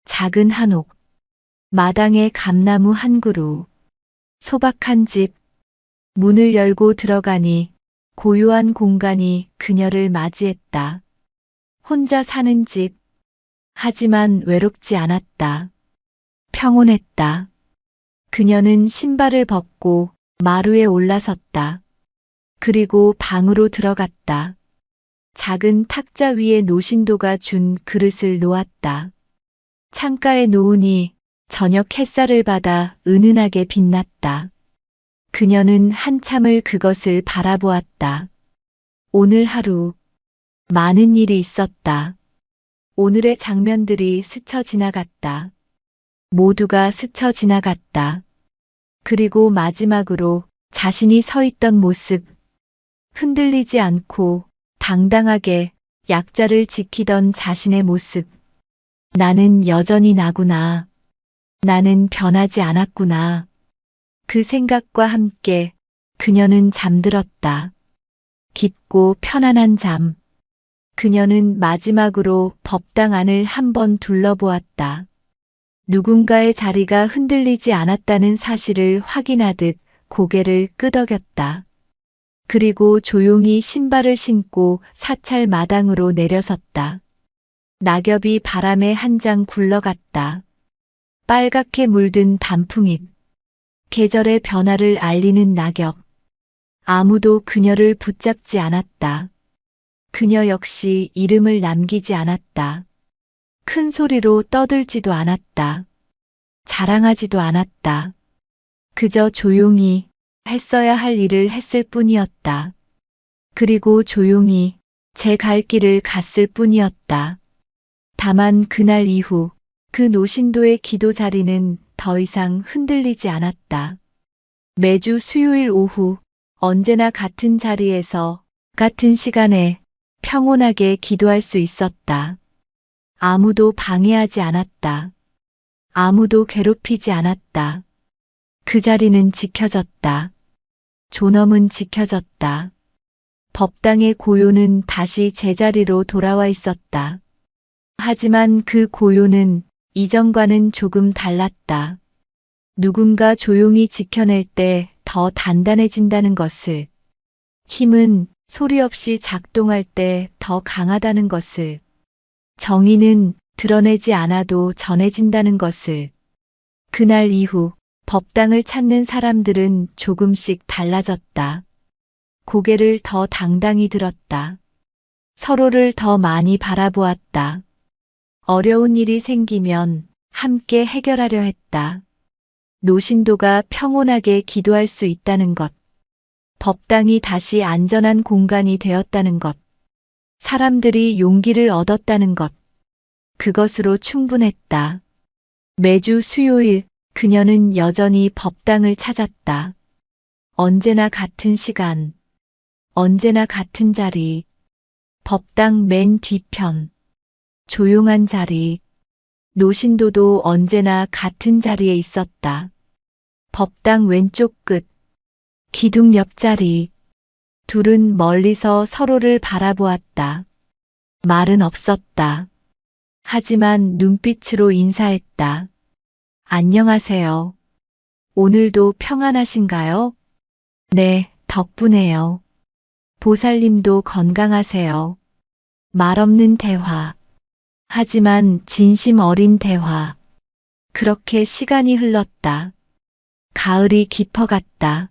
작은 한옥, 마당에 감나무 한 그루, 소박한 집, 문을 열고 들어가니 고요한 공간이 그녀를 맞이했다. 혼자 사는 집, 하지만 외롭지 않았다. 평온했다. 그녀는 신발을 벗고 마루에 올라섰다. 그리고 방으로 들어갔다. 작은 탁자 위에 노신도가 준 그릇을 놓았다. 창가에 놓으니 저녁 햇살을 받아 은은하게 빛났다. 그녀는 한참을 그것을 바라보았다. 오늘 하루 많은 일이 있었다. 오늘의 장면들이 스쳐 지나갔다. 모두가 스쳐 지나갔다. 그리고 마지막으로 자신이 서 있던 모습, 흔들리지 않고 당당하게 약자를 지키던 자신의 모습. 나는 여전히 나구나. 나는 변하지 않았구나. 그 생각과 함께 그녀는 잠들었다. 깊고 편안한 잠. 그녀는 마지막으로 법당 안을 한번 둘러보았다. 누군가의 자리가 흔들리지 않았다는 사실을 확인하듯 고개를 끄덕였다. 그리고 조용히 신발을 신고 사찰 마당으로 내려섰다. 낙엽이 바람에 한 장 굴러갔다. 빨갛게 물든 단풍잎. 계절의 변화를 알리는 낙엽. 아무도 그녀를 붙잡지 않았다. 그녀 역시 이름을 남기지 않았다. 큰 소리로 떠들지도 않았다. 자랑하지도 않았다. 그저 조용히 했어야 할 일을 했을 뿐이었다. 그리고 조용히 제 갈 길을 갔을 뿐이었다. 다만 그날 이후 그 노신도의 기도 자리는 더 이상 흔들리지 않았다. 매주 수요일 오후 언제나 같은 자리에서 같은 시간에 평온하게 기도할 수 있었다. 아무도 방해하지 않았다. 아무도 괴롭히지 않았다. 그 자리는 지켜졌다. 존엄은 지켜졌다. 법당의 고요는 다시 제자리로 돌아와 있었다. 하지만 그 고요는 이전과는 조금 달랐다. 누군가 조용히 지켜낼 때 더 단단해진다는 것을, 힘은 소리 없이 작동할 때 더 강하다는 것을, 정의는 드러내지 않아도 전해진다는 것을. 그날 이후 법당을 찾는 사람들은 조금씩 달라졌다. 고개를 더 당당히 들었다. 서로를 더 많이 바라보았다. 어려운 일이 생기면 함께 해결하려 했다. 노신도가 평온하게 기도할 수 있다는 것. 법당이 다시 안전한 공간이 되었다는 것. 사람들이 용기를 얻었다는 것. 그것으로 충분했다. 매주 수요일 그녀는 여전히 법당을 찾았다. 언제나 같은 시간, 언제나 같은 자리. 법당 맨 뒤편, 조용한 자리. 노신도도 언제나 같은 자리에 있었다. 법당 왼쪽 끝, 기둥 옆자리. 둘은 멀리서 서로를 바라보았다. 말은 없었다. 하지만 눈빛으로 인사했다. 안녕하세요. 오늘도 평안하신가요? 네, 덕분에요. 보살님도 건강하세요. 말 없는 대화. 하지만 진심 어린 대화. 그렇게 시간이 흘렀다. 가을이 깊어갔다.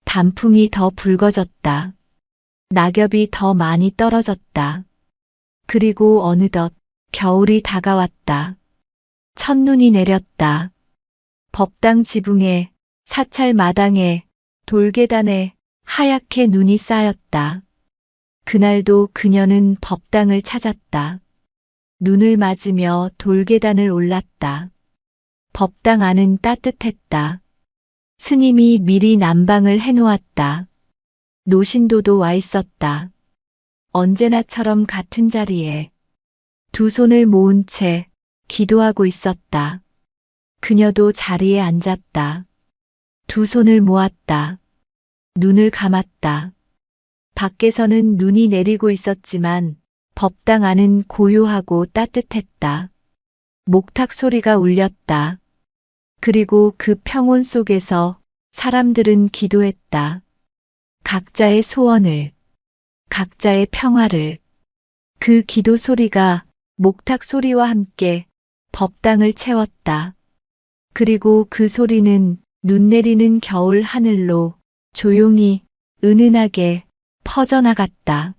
단풍이 더 붉어졌다. 낙엽이 더 많이 떨어졌다. 그리고 어느덧 겨울이 다가왔다. 첫눈이 내렸다. 법당 지붕에, 사찰 마당에, 돌계단에 하얗게 눈이 쌓였다. 그날도 그녀는 법당을 찾았다. 눈을 맞으며 돌계단을 올랐다. 법당 안은 따뜻했다. 스님이 미리 난방을 해놓았다. 노신도도 와 있었다. 언제나처럼 같은 자리에. 두 손을 모은 채 기도하고 있었다. 그녀도 자리에 앉았다. 두 손을 모았다. 눈을 감았다. 밖에서는 눈이 내리고 있었지만 법당 안은 고요하고 따뜻했다. 목탁 소리가 울렸다. 그리고 그 평온 속에서 사람들은 기도했다. 각자의 소원을, 각자의 평화를. 그 기도 소리가 목탁 소리와 함께 법당을 채웠다. 그리고 그 소리는 눈 내리는 겨울 하늘로 조용히 은은하게 퍼져나갔다.